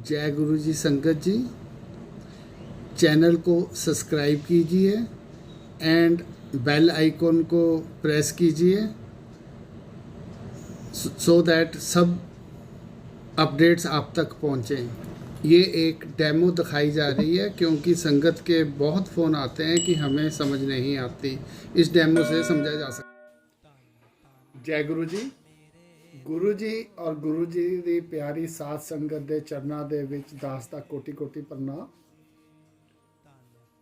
जय गुरु जी संगत जी। चैनल को सब्सक्राइब कीजिए एंड बेल आइकॉन को प्रेस कीजिए सो दैट सब अपडेट्स आप तक पहुँचें। ये एक डेमो दिखाई जा रही है क्योंकि संगत के बहुत फ़ोन आते हैं कि हमें समझ नहीं आती। इस डेमो से समझा जा सकता। जय गुरु जी और गुरु जी की प्यारी साध संगत के चरणों के विच दास का कोटि कोटि प्रणाम।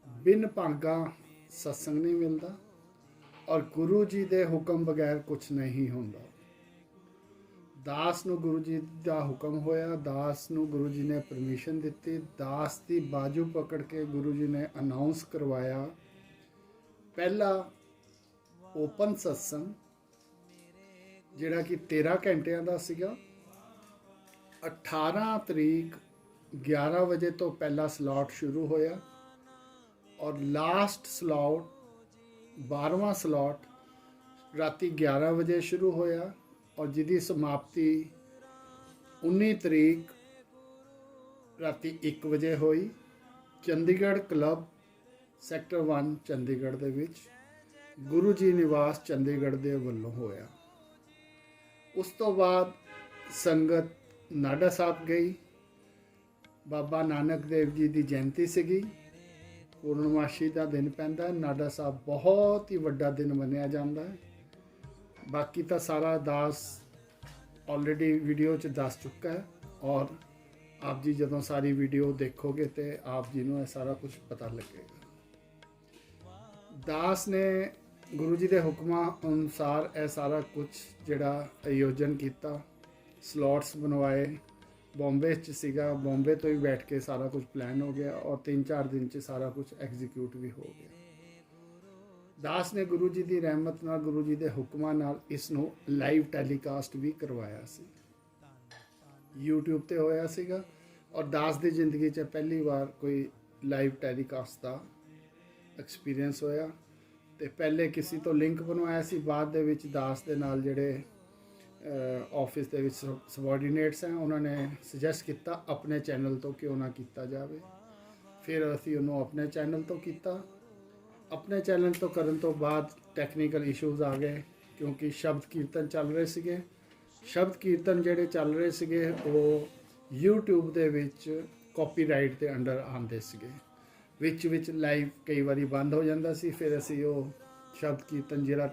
बिन भागा सत्संग नहीं मिलता और गुरु जी के हुक्म बगैर कुछ नहीं होता। दास नूं गुरु जी का हुक्म होया, दास नूं गुरु जी ने परमिशन दी, दास की बाजू पकड़ के गुरु जी ने अनाउंस करवाया। पहला ओपन सत्संग जिहड़ा कि 13 घंटिया का सीगा। 18 तरीक 11 बजे तो पहला स्लॉट शुरू होया और लास्ट स्लॉट 12वां स्लॉट राती 11 बजे शुरू होया और जिसकी समाप्ति 19 तरीक राती 1 बजे हुई। चंडीगढ़ क्लब सैक्टर 1 चंडीगढ़ दे विच गुरु जी निवास चंडीगढ़ दे वल्लों होया। उस तो बाद संगत नाडा साहब गई। बाबा नानक देव जी की जयंती सीगी। पूर्णमाशी का दिन पैंदा है। नाडा साहब बहुत ही वड्डा दिन मनिया जाता है। बाकी तो सारा दास ऑलरेडी वीडियो च दस चुका है और आप जी जदों सारी वीडियो देखोगे तो आप जी नूं सारा कुछ पता लगेगा। दास ने गुरु जी के हुक्मां अनुसार यह सारा कुछ जिहड़ा आयोजन किया, स्लॉट्स बनवाए। बॉम्बे च सीगा, बॉम्बे तो ही बैठ के सारा कुछ प्लान हो गया और 3-4 दिन च सारा कुछ एग्जीक्यूट भी हो गया। दास ने गुरु जी की रहमत नाल, गुरु जी के हुक्मां नाल इसनूं लाइव टैलीकास्ट भी करवाया सी। यूट्यूब ते होया सीगा और दास की जिंदगी च पहली बार कोई लाइव टैलीकास्ट का एक्सपीरियंस होया। तो पहले किसी तो लिंक बनवाया सी, बाद दे विच दास दे नाल जिहड़े ऑफिस के सबॉर्डीनेट्स हैं उन्होंने सुजैसट किया अपने चैनल तो क्यों ना किया जाए। फिर असी उन्होंने अपने चैनल तो किया। अपने चैनल तो करन तो बाद टैक्नीकल इशूज़ आ गए क्योंकि शब्द कीर्तन चल रहे सीगे। शब्द कीर्तन जिहड़े चल रहे सीगे वो यूट्यूब दे विच कॉपीराइट के अंडर आते सीगे। विच लाइव कई बारी बंद हो जाता सी। फिर असी वो शब्द कीर्तन जिहड़ा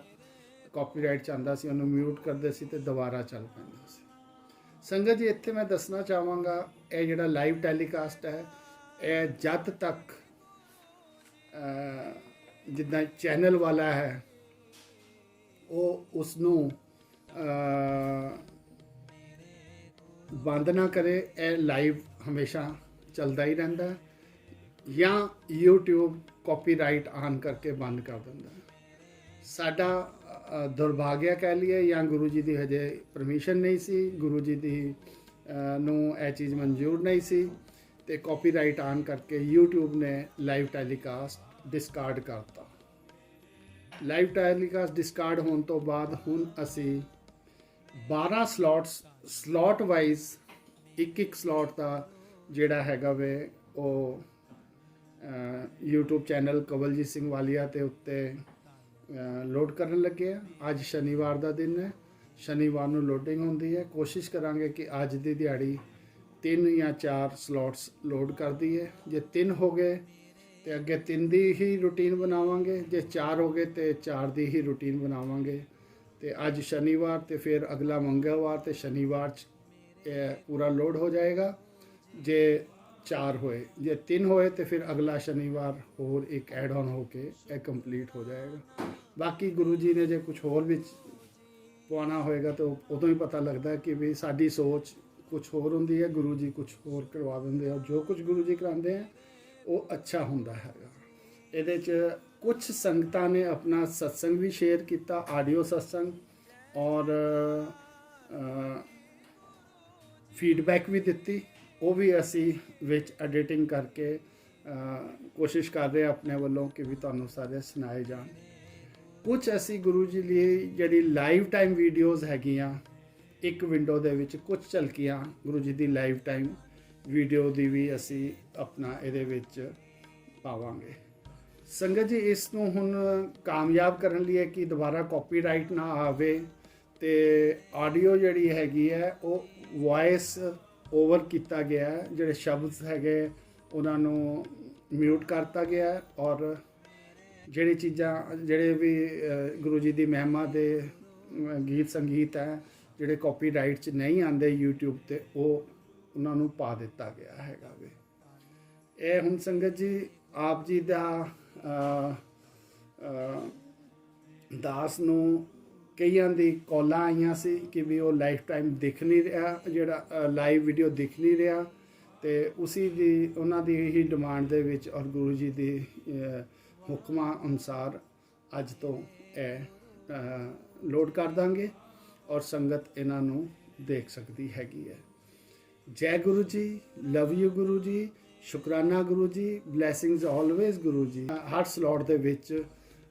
कॉपीराइट च आंदा सी उन्होंने म्यूट करते सी ते दोबारा चल पैंदा सी। संगत जी इत्थे मैं दसना चाहांगा यह जिहड़ा लाइव टैलीकास्ट है यह जद तक जिद्दां चैनल वाला है वो उसनूं बंद ना करे, यह लाइव हमेशा चलता ही रहता है या यूट्यूब कॉपीराइट ऑन करके बंद कर दिंदा है। साडा दुर्भाग्य कह लीए या गुरु जी की हजे परमिशन नहीं सी, गुरु जी की नूं यह चीज़ मंजूर नहीं सी ते कॉपीराइट ऑन करके यूट्यूब ने लाइव टैलीकास्ट डिस्कार्ड करता। लाइव टैलीकास्ट डिस्कार्ड होने तो बाद हुण असी 12 स्लॉट वाइज एक स्लॉट का जिहड़ा हैगा वे वो यूट्यूब चैनल कवलजीत सिंह वालिया ते उत्ते लोड करन लगे। अज शनिवार का दिन है, शनिवार नूं लोडिंग होंदी है। कोशिश करांगे कि अज दी दिहाड़ी 3 या 4 स्लॉट्स लोड कर दीए। जे 3 हो गए तो अगे 3 की ही रूटीन बनावांगे, जे 4 हो गए तो 4 की ही रूटीन बनावांगे। तो अज शनिवार तो फिर अगला मंगलवार तो शनिवार पूरा लोड हो जाएगा। जे 4 होए, जे 3 होए तो फिर अगला शनिवार होर एक एड ऑन होके यह कंप्लीट हो जाएगा। बाकी गुरु जी ने जो कुछ होर भी पवाना होएगा तो उदों ही पता लगता है कि भी साडी सोच कुछ होर होंदी है, गुरु जी कुछ होर करवा देंगे और जो कुछ गुरु जी कराते हैं वो अच्छा होंदा है। इहदे च कुछ संगतां ने अपना सत्संग भी शेयर किया, ऑडियो सत्संग, और फीडबैक भी दी। वो भी असी विच एडिटिंग करके कोशिश कर रहे हैं अपने वालों कि भी तुहानूं सारे सुनाए जान। कुछ असी गुरु जी लिए जिहड़ी लाइव टाइम वीडियोज़ हैगियां एक विंडो दे विच कुछ झलकियां गुरु जी दी लाइव टाइम ਵੀਡੀਓ ਦੀ ਵੀ ਅਸੀਂ ਆਪਣਾ ਇਹਦੇ ਵਿੱਚ ਪਾਵਾਂਗੇ। ਸੰਗਤ ਜੀ, ਇਸ ਨੂੰ ਹੁਣ ਕਾਮਯਾਬ ਕਰਨ ਲਈ ਕਿ ਦੁਬਾਰਾ ਕਾਪੀਰਾਈਟ ਨਾ ਆਵੇ ਤੇ ਆਡੀਓ ਜਿਹੜੀ ਹੈਗੀ ਹੈ ਉਹ ਵੌਇਸ ਓਵਰ ਕੀਤਾ ਗਿਆ ਹੈ, ਜਿਹੜੇ ਸ਼ਬਦ ਹੈਗੇ ਉਹਨਾਂ ਨੂੰ ਮਿਊਟ ਕਰਤਾ ਗਿਆ ਹੈ, ਔਰ ਜਿਹੜੀ ਚੀਜ਼ਾਂ ਜਿਹੜੇ ਵੀ ਗੁਰੂ ਜੀ ਦੀ ਮਹਿਮਾ ਦੇ ਗੀਤ ਸੰਗੀਤ ਹੈ ਜਿਹੜੇ ਕਾਪੀਰਾਈਟ 'ਚ ਨਹੀਂ ਆਉਂਦੇ YouTube ਤੇ, ਉਹ ਉਹਨਾਂ ਨੂੰ ਪਾ ਦਿੱਤਾ ਗਿਆ ਹੈਗਾ ਵੇ। ਇਹ ਹੁਣ ਸੰਗਤ ਜੀ ਆਪ ਜੀ ਦਾ ਦਾਸ ਨੂੰ ਕਈਆਂ ਦੀ ਕਾਲਾਂ ਆਈਆਂ ਸੀ ਕਿ ਵੀ ਉਹ ਲਾਈਫ ਟਾਈਮ ਦਿਖ ਨਹੀਂ ਰਿਹਾ, ਜਿਹੜਾ ਲਾਈਵ ਵੀਡੀਓ ਦਿਖ ਨਹੀਂ ਰਿਹਾ, ਤੇ ਉਸੀ ਦੀ ਉਹਨਾਂ ਦੀ ਹੀ ਡਿਮਾਂਡ ਦੇ ਵਿੱਚ ਔਰ ਗੁਰੂ ਜੀ ਦੀ ਹੁਕਮਾਂ ਅਨੁਸਾਰ ਅੱਜ ਤੋਂ ਇਹ ਲੋਡ ਕਰ ਦਾਂਗੇ ਔਰ ਸੰਗਤ ਇਹਨਾਂ ਨੂੰ ਦੇਖ ਸਕਦੀ ਹੈਗੀ ਹੈ। ਜੈ ਗੁਰੂ ਜੀ, ਲਵ ਯੂ ਗੁਰੂ ਜੀ, ਸ਼ੁਕਰਾਨਾ ਗੁਰੂ ਜੀ, ਬਲੈਸਿੰਗਸ ਆਲਵੇਜ਼ ਗੁਰੂ ਜੀ। ਹਰ ਸਲੋਟ ਦੇ ਵਿੱਚ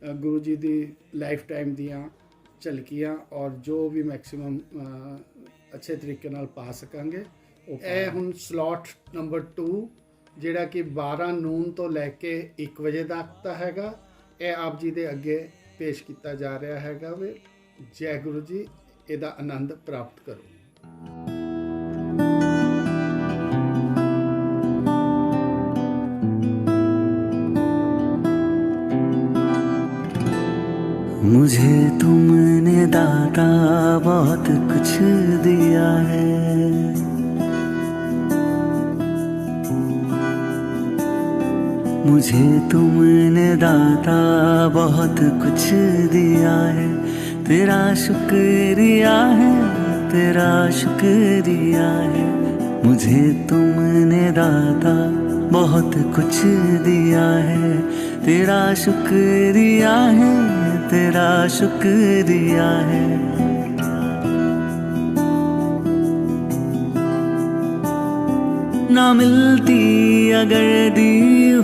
ਗੁਰੂ ਜੀ ਦੀ ਲਾਈਫ ਟਾਈਮ ਦੀਆਂ ਝਲਕੀਆਂ ਔਰ ਜੋ ਵੀ ਮੈਕਸਿਮਮ ਅੱਛੇ ਤਰੀਕੇ ਨਾਲ ਪਾ ਸਕਾਂਗੇ। ਇਹ ਹੁਣ ਸਲੋਟ ਨੰਬਰ 2 ਜਿਹੜਾ ਕਿ 12 ਨੂਨ ਤੋਂ ਲੈ ਕੇ 1 ਵਜੇ ਤੱਕ ਦਾ ਹੈਗਾ, ਇਹ ਆਪ ਜੀ ਦੇ ਅੱਗੇ ਪੇਸ਼ ਕੀਤਾ ਜਾ ਰਿਹਾ ਹੈਗਾ ਵੇ। ਜੈ ਗੁਰੂ ਜੀ, ਇਹਦਾ ਆਨੰਦ ਪ੍ਰਾਪਤ ਕਰੋ। मुझे तुमने दाता बहुत कुछ दिया है, मुझे तुमने दाता बहुत कुछ दिया है। तेरा शुक्रिया है, तेरा शुक्रिया है। मुझे तुमने दाता बहुत कुछ दिया है। तेरा शुक्रिया है, तेरा शुक्रिया है। ना मिलती अगर दी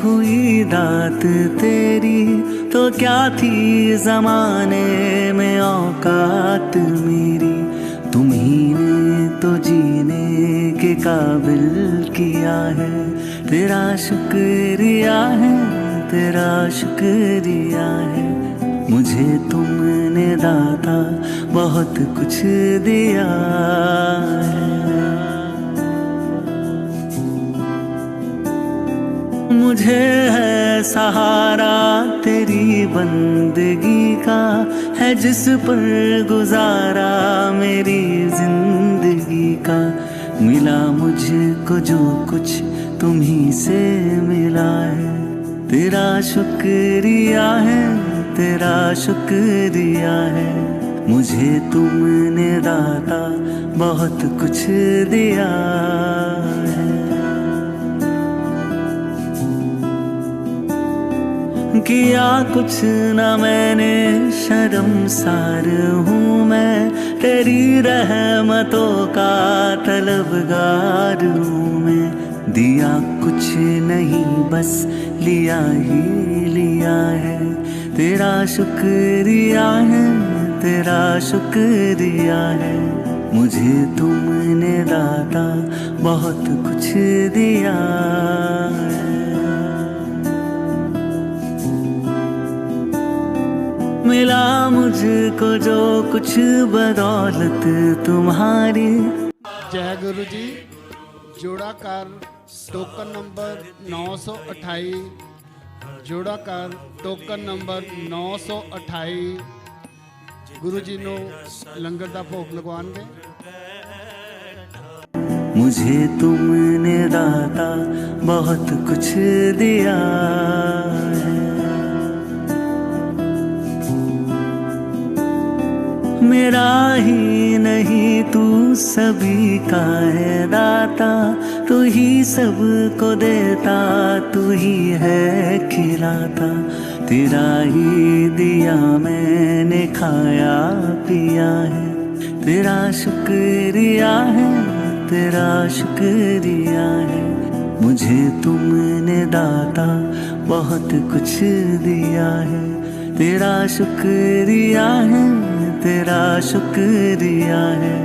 हुई दात तेरी, तो क्या थी ज़माने में औकात मेरी। तुम्ही ने तो जीने के काबिल किया है। तेरा शुक्रिया है, तेरा शुक्रिया है। मुझे तुमने दाता बहुत कुछ दिया है। मुझे है सहारा तेरी बंदगी का, है जिस पर गुजारा मेरी जिंदगी का। मिला मुझको जो कुछ तुम्ही से मिला है। तेरा शुक्रिया है, तेरा शुक्रिया है। मुझे तुमने दाता बहुत कुछ दिया है। किया कुछ न मैंने, शर्मसार हूँ मैं। तेरी रहमतों का तलबगार हूँ मैं। दिया कुछ नहीं बस लिया ही लिया है। तेरा शुक्रिया है, तेरा शुक्रिया है। मुझे तुमने दाता बहुत कुछ दिया है। मिला मुझको जो कुछ बदौलत तुम्हारी। जय गुरु जी। जोड़ा कर टोकन नंबर 928, जोड़ा कर टोकन नंबर 928 गुरु जी ਨੂੰ ਲੰਗਰ ਦਾ ਭੋਗ ਲਗਵਾਉਣਗੇ। मुझे तुमने दाता बहुत कुछ दिया है। मेरा ही नहीं तू सभी का है दाता। तू ही सबको देता, तू ही है खिलाता। तेरा ही दिया मैंने खाया पिया है। तेरा शुक्रिया है, तेरा शुक्रिया है। मुझे तुमने दाता बहुत कुछ दिया है। तेरा शुक्रिया है, तेरा शुक्रिया है।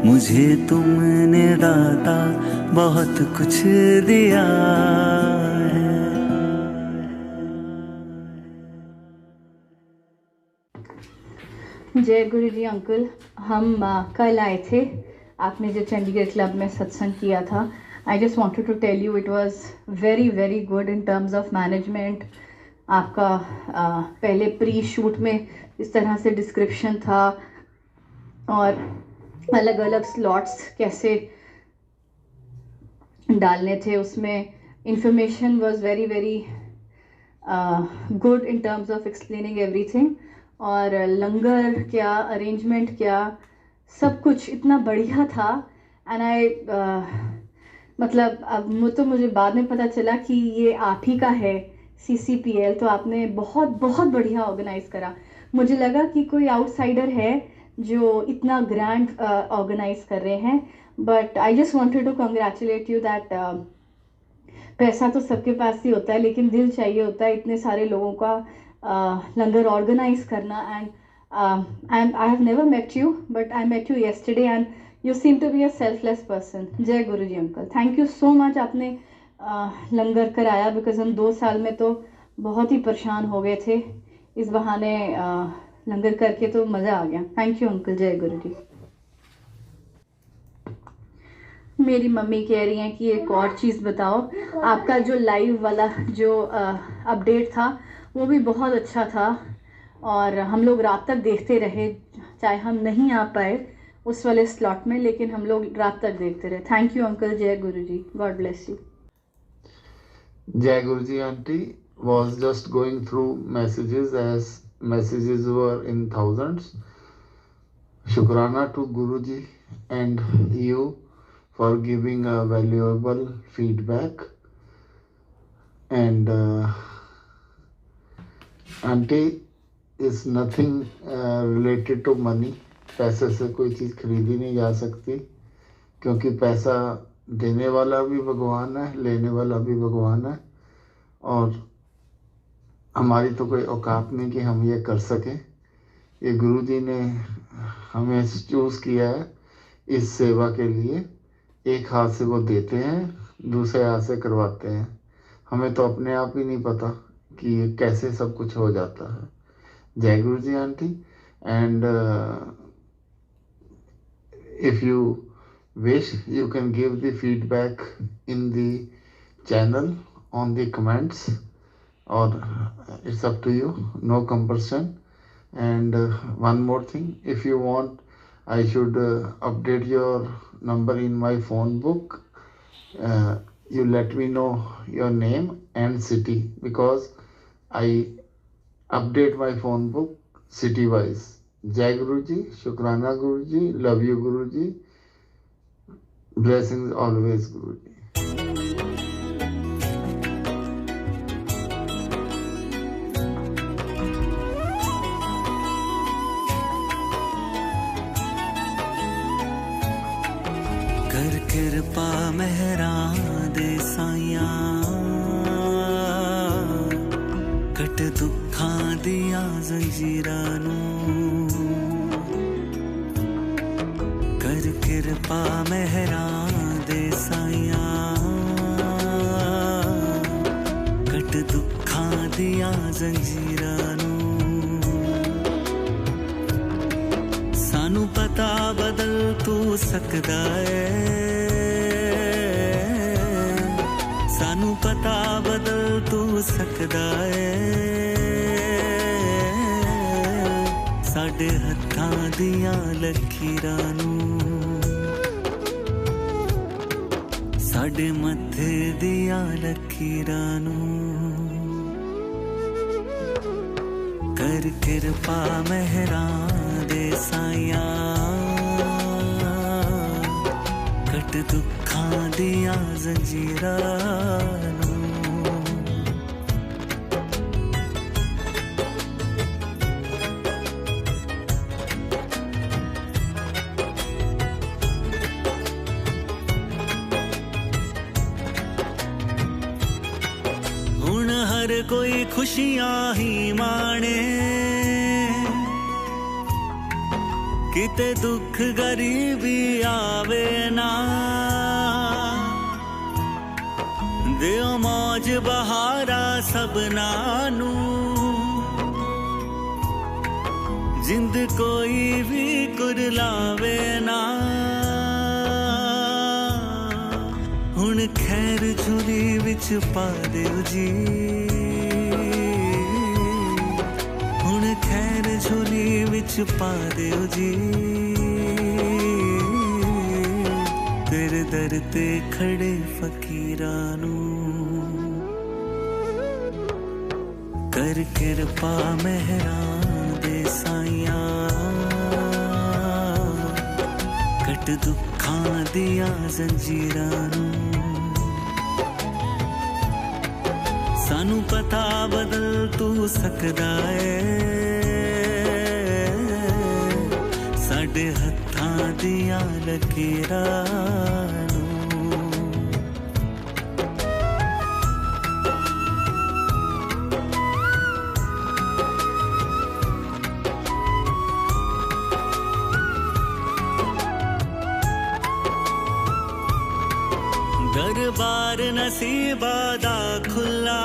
मुझे तुमने दाता बहुत कुछ दिया है। जय गुरु जी अंकल, हम कल आए थे, आपने जो चंडीगढ़ क्लब में सत्संग किया था। I just wanted to tell you it was very very good in terms of management. आपका पहले प्री शूट में इस तरह से डिस्क्रिप्शन था और अलग अलग स्लॉट्स कैसे डालने थे, उसमें information was very very good in terms of explaining everything. और लंगर क्या, अरेंजमेंट क्या, सब कुछ इतना बढ़िया था। एंड आई मतलब अब तो मुझे बाद में पता चला कि ये आप ही का है CCPL, तो आपने बहुत बहुत बढ़िया ऑर्गेनाइज करा। मुझे लगा कि कोई आउटसाइडर है जो इतना ग्रैंड ऑर्गेनाइज कर रहे हैं, but I just wanted to congratulate you that पैसा तो सबके पास ही होता है, लेकिन दिल चाहिए होता है इतने सारे लोगों का लंगर ऑर्गेनाइज करना। And I have never met you, but I met you yesterday and you seem to be a selfless person. जय Guru ji uncle, thank you so much. आपने लंगर कराया, बिकॉज हम 2 साल में तो बहुत ही परेशान हो गए थे। इस बहाने लंगर करके तो मज़ा आ गया। Thank you uncle. जय गुरु जी। मेरी मम्मी कह रही हैं कि एक और चीज़ बताओ, आपका जो लाइव वाला जो अपडेट था वो भी बहुत अच्छा था और हम लोग रात तक देखते रहे, चाहे हम नहीं आ पाए उस वाले स्लॉट में, लेकिन हम लोग रात तक देखते रहे। Thank you uncle. जय Guru ji, God bless you. Jai Guruji auntie was just going through messages as messages were in thousands. Shukrana to Guruji and you for giving a valuable feedback. And auntie is nothing related to money. पैसे से कोई चीज़ खरीदी नहीं जा सकती, क्योंकि पैसा देने वाला भी भगवान है, लेने वाला भी भगवान है। और हमारी तो कोई औकात नहीं कि हम ये कर सकें। ये गुरु जी ने हमें चूज़ किया है इस सेवा के लिए। एक हाथ से वो देते हैं, दूसरे हाथ से करवाते हैं। हमें तो अपने आप ही नहीं पता कि ये कैसे सब कुछ हो जाता है। जय Guru ji auntie. And if you wish, you can give the feedback in the channel on the comments, or it's up to you, no compulsion. And one more thing, if you want I should update your number in my phone book, you let me know your name and city, because I update my phone book city wise. Jai Guruji, Shukrana Guruji, love you Guruji, blessings always Guruji. कर कृपा मेहरा दे साइया, cut दुखां दिया जंजीरां नूं। कर कृपा मेहरा दे साइया, cut दुखां दिया जंजीरां नूं। सानू पता बदल तू सकदा है, सानू पता बदल तू सकदा है। साडे हत्थां दियां लकीरां नूं, साडे मत्थे दियां लकीरां नूं। कर कृपा मेहरा दे साइया, कट दुखां दियां जंजीरां नूं। हुण हर कोई खुशियां ही माणे, किते दुख गरीबी आवे ना, दियो मौज बहारा सबना नू, जिंद कोई भी कुरलावे ना। हुण खैर झोली विच पा दिओ जी, हुण खैर झोली विच पा दिओ जी, तेरे दर ते खड़े फकीरां नू कर किरपा मेहरां दे साइया, कट दुखां दियां जंजीरां नू। सानू पता बदल तू सकदा है, साडे हत्थां दियां लकीरां नू। दरबार नसीबा दा खुला,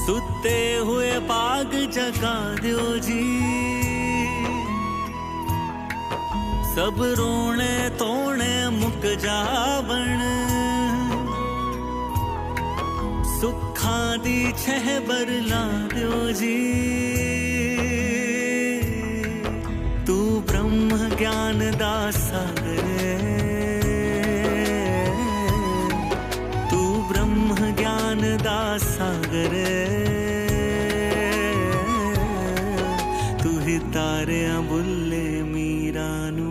सुते हुए पाग जगा दियो जी, सब रोने तोने मुक जावण, सुखां दी छहबर ला दियो जी। तू ब्रह्म ज्ञान दा सागर, तू ब्रह्म ज्ञान दा सागर, तू ही तारियां बुल्ले मीरा नू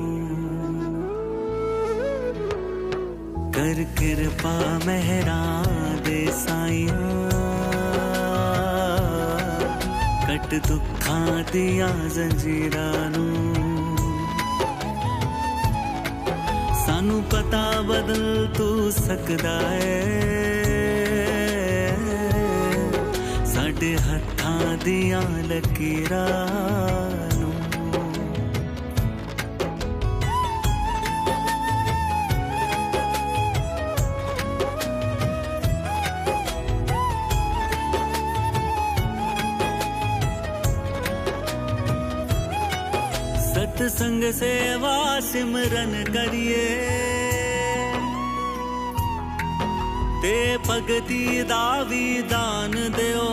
कर किरपा मेहरां दे साइया, कट दुखां दियां जंजीरां नू। सानू पता बदल तू सकदा है, साडे हत्थां दियां लकीरां नू। सत्संग सेवा सिमरन करिए, ते भगती दा भी दान दियो,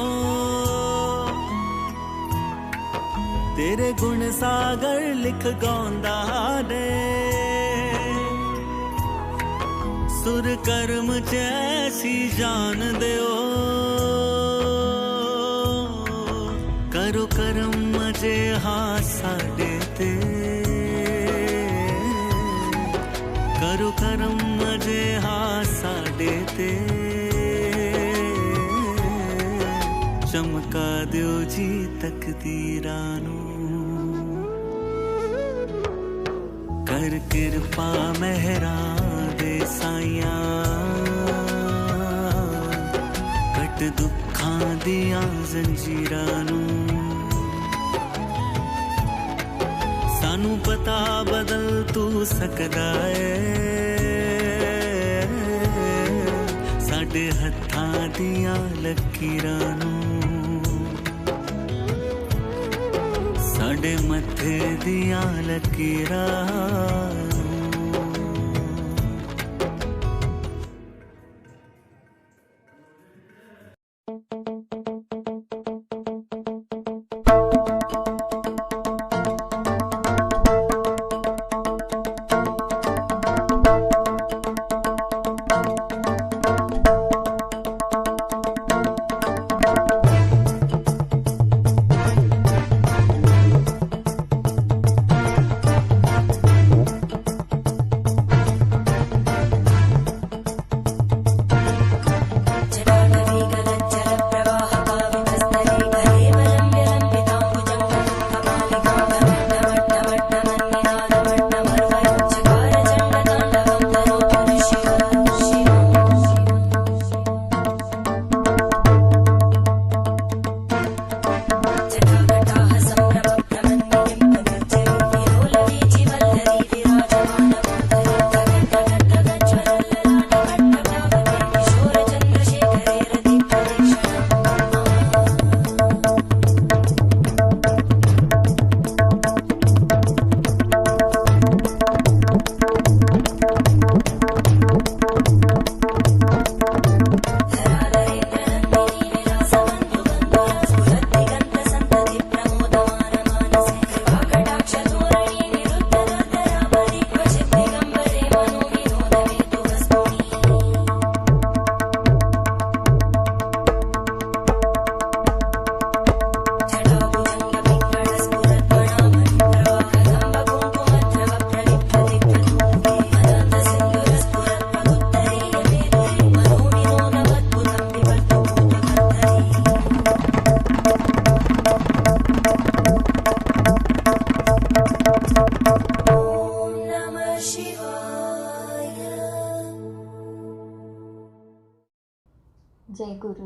तेरे गुण सागर लिख गाउंदा ने, सुर कर्म च ऐसी जान दियो, करो करम जे हाँ साडे ते, करो करम जे हाँ साडे ते, चमका दियो जी तकदीरां नू कर किरपा मेहरां दे साइया, कट दुखां दियां जंजीरां नू। सानू पता बदल तू सकदा है, साडे हत्थां दियां लकीरां नू, साडे मथे दियां लकीरां नू।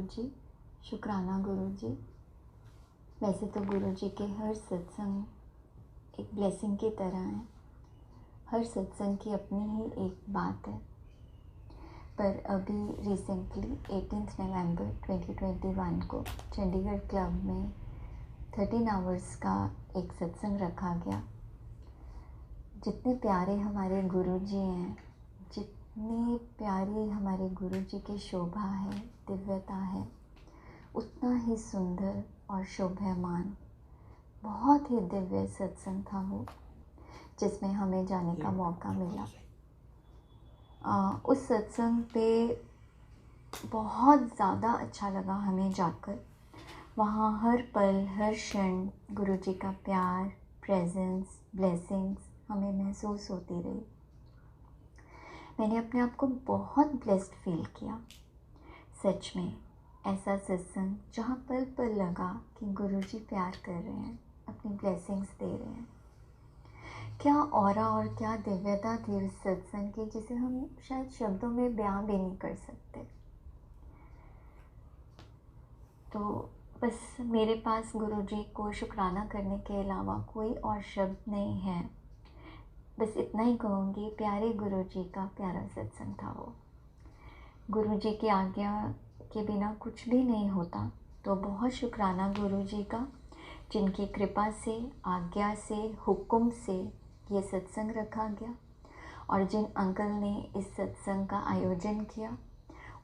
गुरुजी, शुक्राना गुरुजी। वैसे तो गुरुजी के हर सत्संग एक ब्लेसिंग की तरह है, हर सत्संग की अपनी ही एक बात है। पर अभी रिसेंटली 18 नवंबर 2021 को चंडीगढ़ क्लब में 13 आवर्स का एक सत्संग रखा गया। जितने प्यारे हमारे गुरुजी हैं, जितनी प्यारी हमारे गुरुजी की शोभा है, दिव्यता है, उतना ही सुंदर और शोभायमान बहुत ही दिव्य सत्संग था वो, जिसमें हमें जाने का मौका मिला। उस सत्संग पे बहुत ज़्यादा अच्छा लगा हमें जाकर। वहाँ हर पल हर क्षण गुरुजी का प्यार, प्रेजेंस, ब्लेसिंग्स हमें महसूस होती रही। मैंने अपने आप को बहुत ब्लेस्ड फील किया। सच में ऐसा सत्संग जहाँ पल पल लगा कि गुरुजी प्यार कर रहे हैं, अपनी ब्लेसिंग्स दे रहे हैं। क्या ऑरा और क्या दिव्यता थी उस सत्संग की, जिसे हम शायद शब्दों में बयां भी नहीं कर सकते। तो बस मेरे पास गुरुजी को शुक्राना करने के अलावा कोई और शब्द नहीं है। बस इतना ही कहूँगी, प्यारे गुरुजी का प्यारा सत्संग था वो। गुरुजी की आज्ञा के बिना कुछ भी नहीं होता। तो बहुत शुक्राना गुरुजी का, जिनकी कृपा से, आज्ञा से, हुक्म से ये सत्संग रखा गया। और जिन अंकल ने इस सत्संग का आयोजन किया,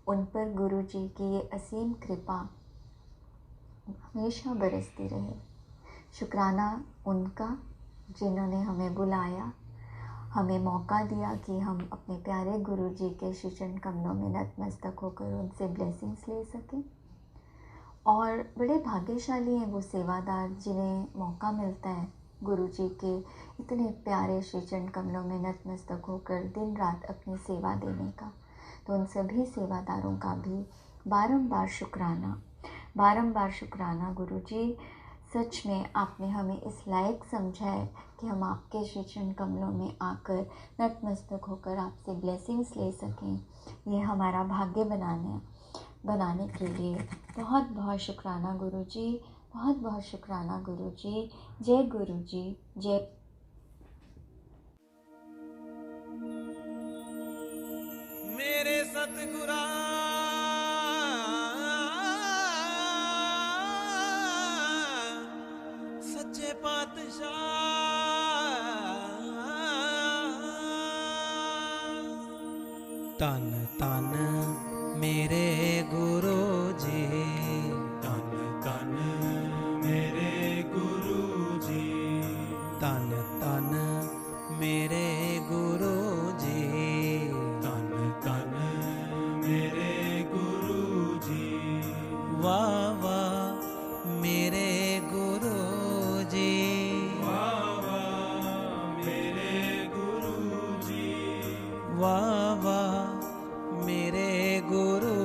उन पर गुरुजी की ये असीम कृपा हमेशा बरसती रहे। शुक्राना उनका, जिन्होंने हमें बुलाया, हमें मौका दिया कि हम अपने प्यारे गुरुजी के श्री चरण कमलों में नतमस्तक होकर उनसे ब्लेसिंग्स ले सकें। और बड़े भाग्यशाली हैं वो सेवादार जिन्हें मौका मिलता है गुरुजी के इतने प्यारे श्री चरण कमलों में नतमस्तक होकर दिन रात अपनी सेवा देने का। तो उन सभी सेवादारों का भी बारंबार शुक्राना गुरुजी। सच में आपने हमें इस लायक समझा है कि हम आपके श्री चरण कमलों में आकर नतमस्तक होकर आपसे ब्लेसिंग्स ले सकें। ये हमारा भाग्य बनाने के लिए बहुत बहुत शुक्राना गुरुजी, बहुत बहुत शुक्राना गुरुजी। जय गुरुजी, जय। मेरे सतगुरा सच्चे पातशाह, तन तन मेरे गुरु जी, तन तन मेरे गुरु जी, तन तन मेरे गुरु जी, तन तन मेरे गुरु जी। वाह वाह मेरे गुरु जी, वाह वाह मेरे गुरु जी, वाह वाह मेरे गुरु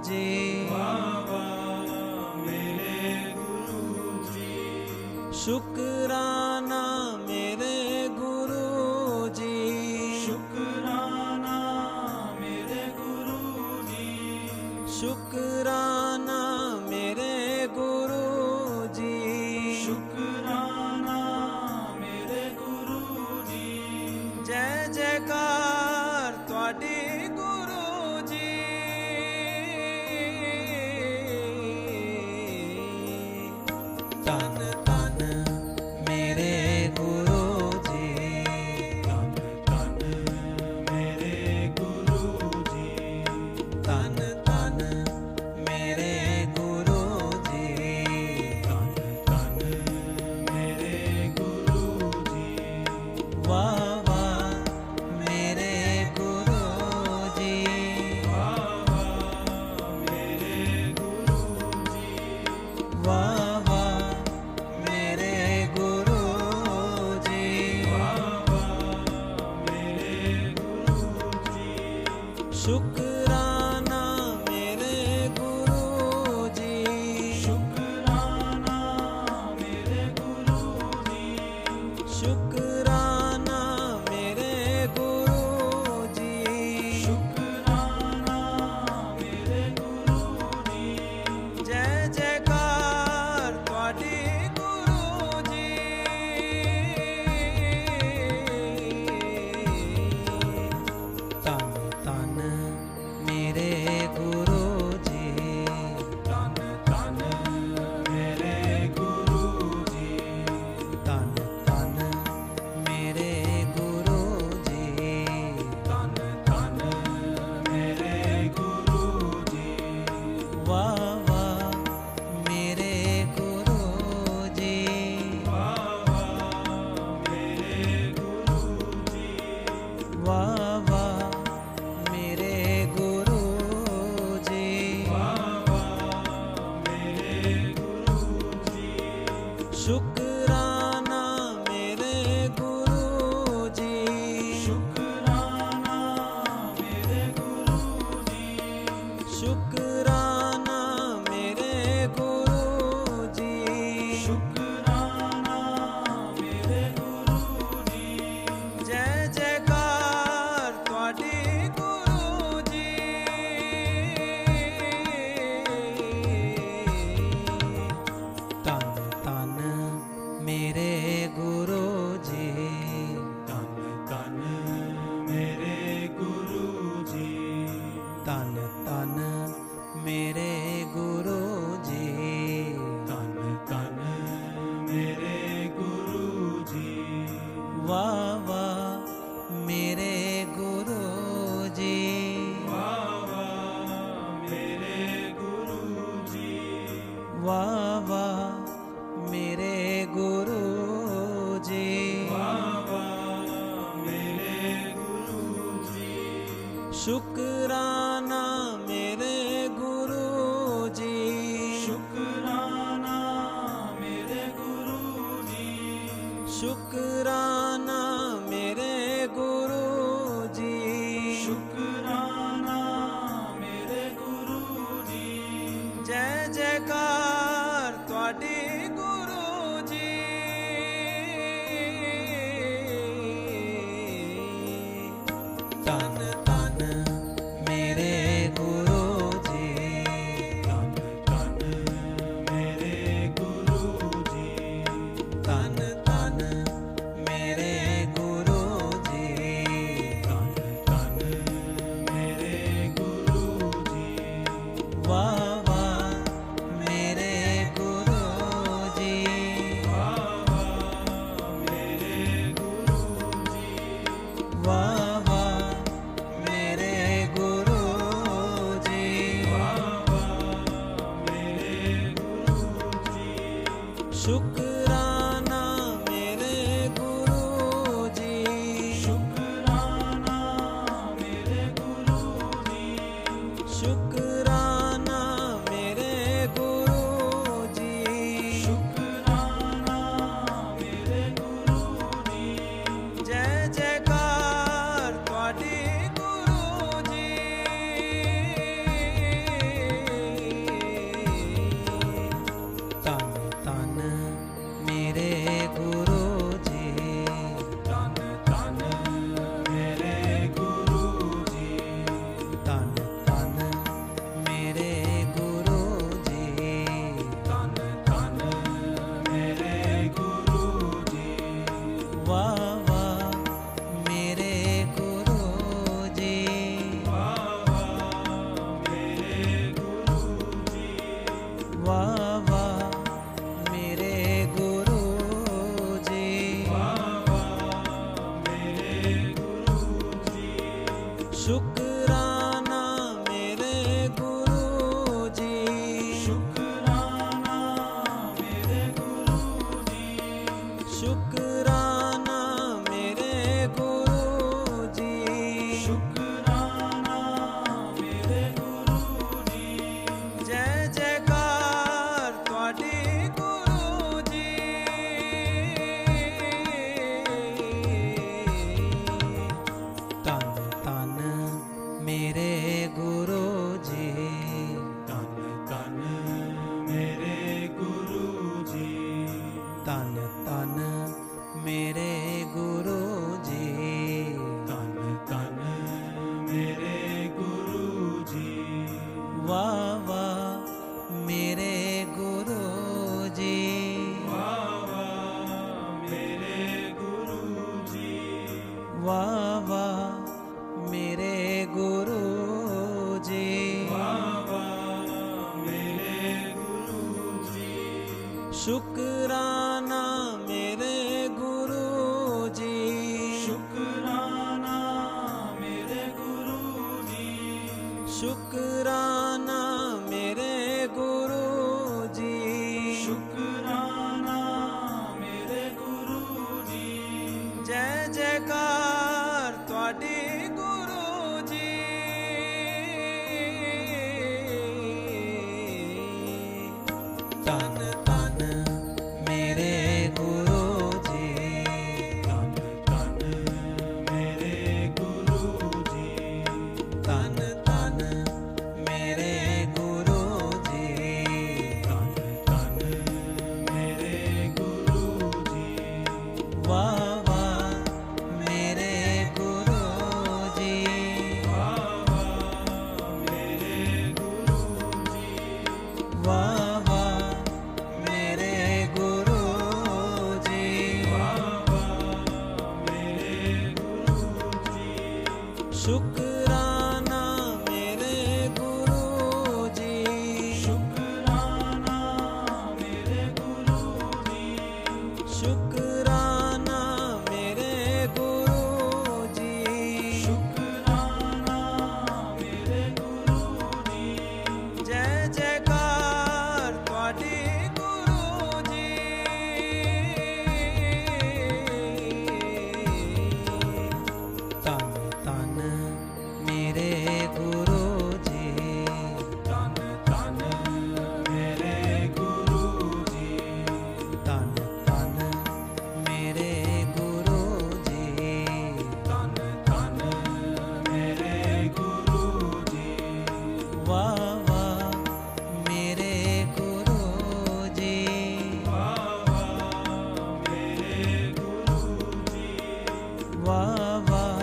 जी, वाह वाह मेरे गुरु जी। शुक्राना मेरे गुरु जी, शुक्राना मेरे गुरु जी, शुक्राना मेरे गुरु जी, शुक्राना मेरे गुरु जी। जय जयकार तुहाडी गुरु जी। तन तन मेरे गुरु जी, तन तन मेरे गुरु जी, तन तन मेरे गुरु जी, तन तन मेरे गुरु जी। वाह वाह मेरे गुरु जी, वाह वाह मेरे गुरु जी, वाह वाह मेरे गुरु जी, वाह वाह मेरे गुरु जी। शुक्राना मेरे गुरु जी, शुक्राना मेरे गुरु जी, शुक्राना मेरे गुरु जी, शुक्राना मेरे गुरु जी। शुक्राना मेरे गुरु जी, शुक्राना मेरे गुरु जी, शुक्राना मेरे गुरु जी, शुक्राना मेरे गुरु जी। जय जयकार तुहाडी गुरु जी। धन धन मेरे गुरु जी, धन धन मेरे गुरु जी, धन धन मेरे गुरु जी, धन धन मेरे गुरु जी। वाह वाह मेरे गुरु जी, वाह वाह मेरे गुरु जी, वाह वाह मेरे गुरु जी, वाह वाह मेरे गुरु जी। शुक्राना मेरे गुरु जी, शुक्राना मेरे गुरु जी, शुक्राना मेरे गुरु जी, शुक्राना मेरे गुरु जी। जय जयकार तुहाडी गुरु जी। धन धन मेरे गुरु जी, धन धन मेरे गुरु जी, धन धन मेरे गुरु जी, धन धन मेरे गुरु जी। वाह वाह मेरे गुरु जी, वाह वाह मेरे गुरु जी, वाह वाह मेरे गुरु जी, वाह वाह मेरे गुरु जी। शुक्राना मेरे गुरु जी, शुक्राना मेरे गुरु जी, शुक्राना मेरे गुरु जी, शुक्राना मेरे गुरु जी। जय जयकार तुहाडी गुरु जी। धन धन मेरे गुरु जी, धन धन मेरे गुरु जी, धन धन मेरे गुरु जी, धन धन मेरे गुरु जी। वाह वाह मेरे गुरु जी, वाह वाह मेरे गुरु जी, वाह वाह मेरे गुरु जी, वाह वाह मेरे गुरु जी। शुक्राना मेरे गुरु जी, शुक्राना मेरे गुरु जी, शुक्राना मेरे गुरु जी, शुक्राना मेरे गुरु जी। जय जयकार तुहाडी गुरु जी। धन धन मेरे गुरु जी, धन धन मेरे गुरु जी, धन धन मेरे गुरु जी, धन धन मेरे गुरु जी। वाह वाह मेरे गुरु जी, वाह वाह मेरे गुरु जी, वाह वाह मेरे गुरु जी, वाह वाह मेरे गुरु जी। शुक्राना मेरे गुरु जी, शुक्राना मेरे गुरु जी, शुक्राना मेरे गुरु जी, शुक्राना मेरे गुरु जी। जय जयकार तुहाडी गुरु जी। धन धन मेरे शुक्राना मेरे गुरु जी, शुक्राना मेरे गुरु जी, जय जयकार तुहाडी गुरु जी। तन तन मेरे गुरु जी, तन तन मेरे गुरु जी, तन तन मेरे गुरु जी, तन तन मेरे गुरु जी, वाह वाह मेरे गुरु जी, वाह वाह मेरे गुरु जी, वाह वाह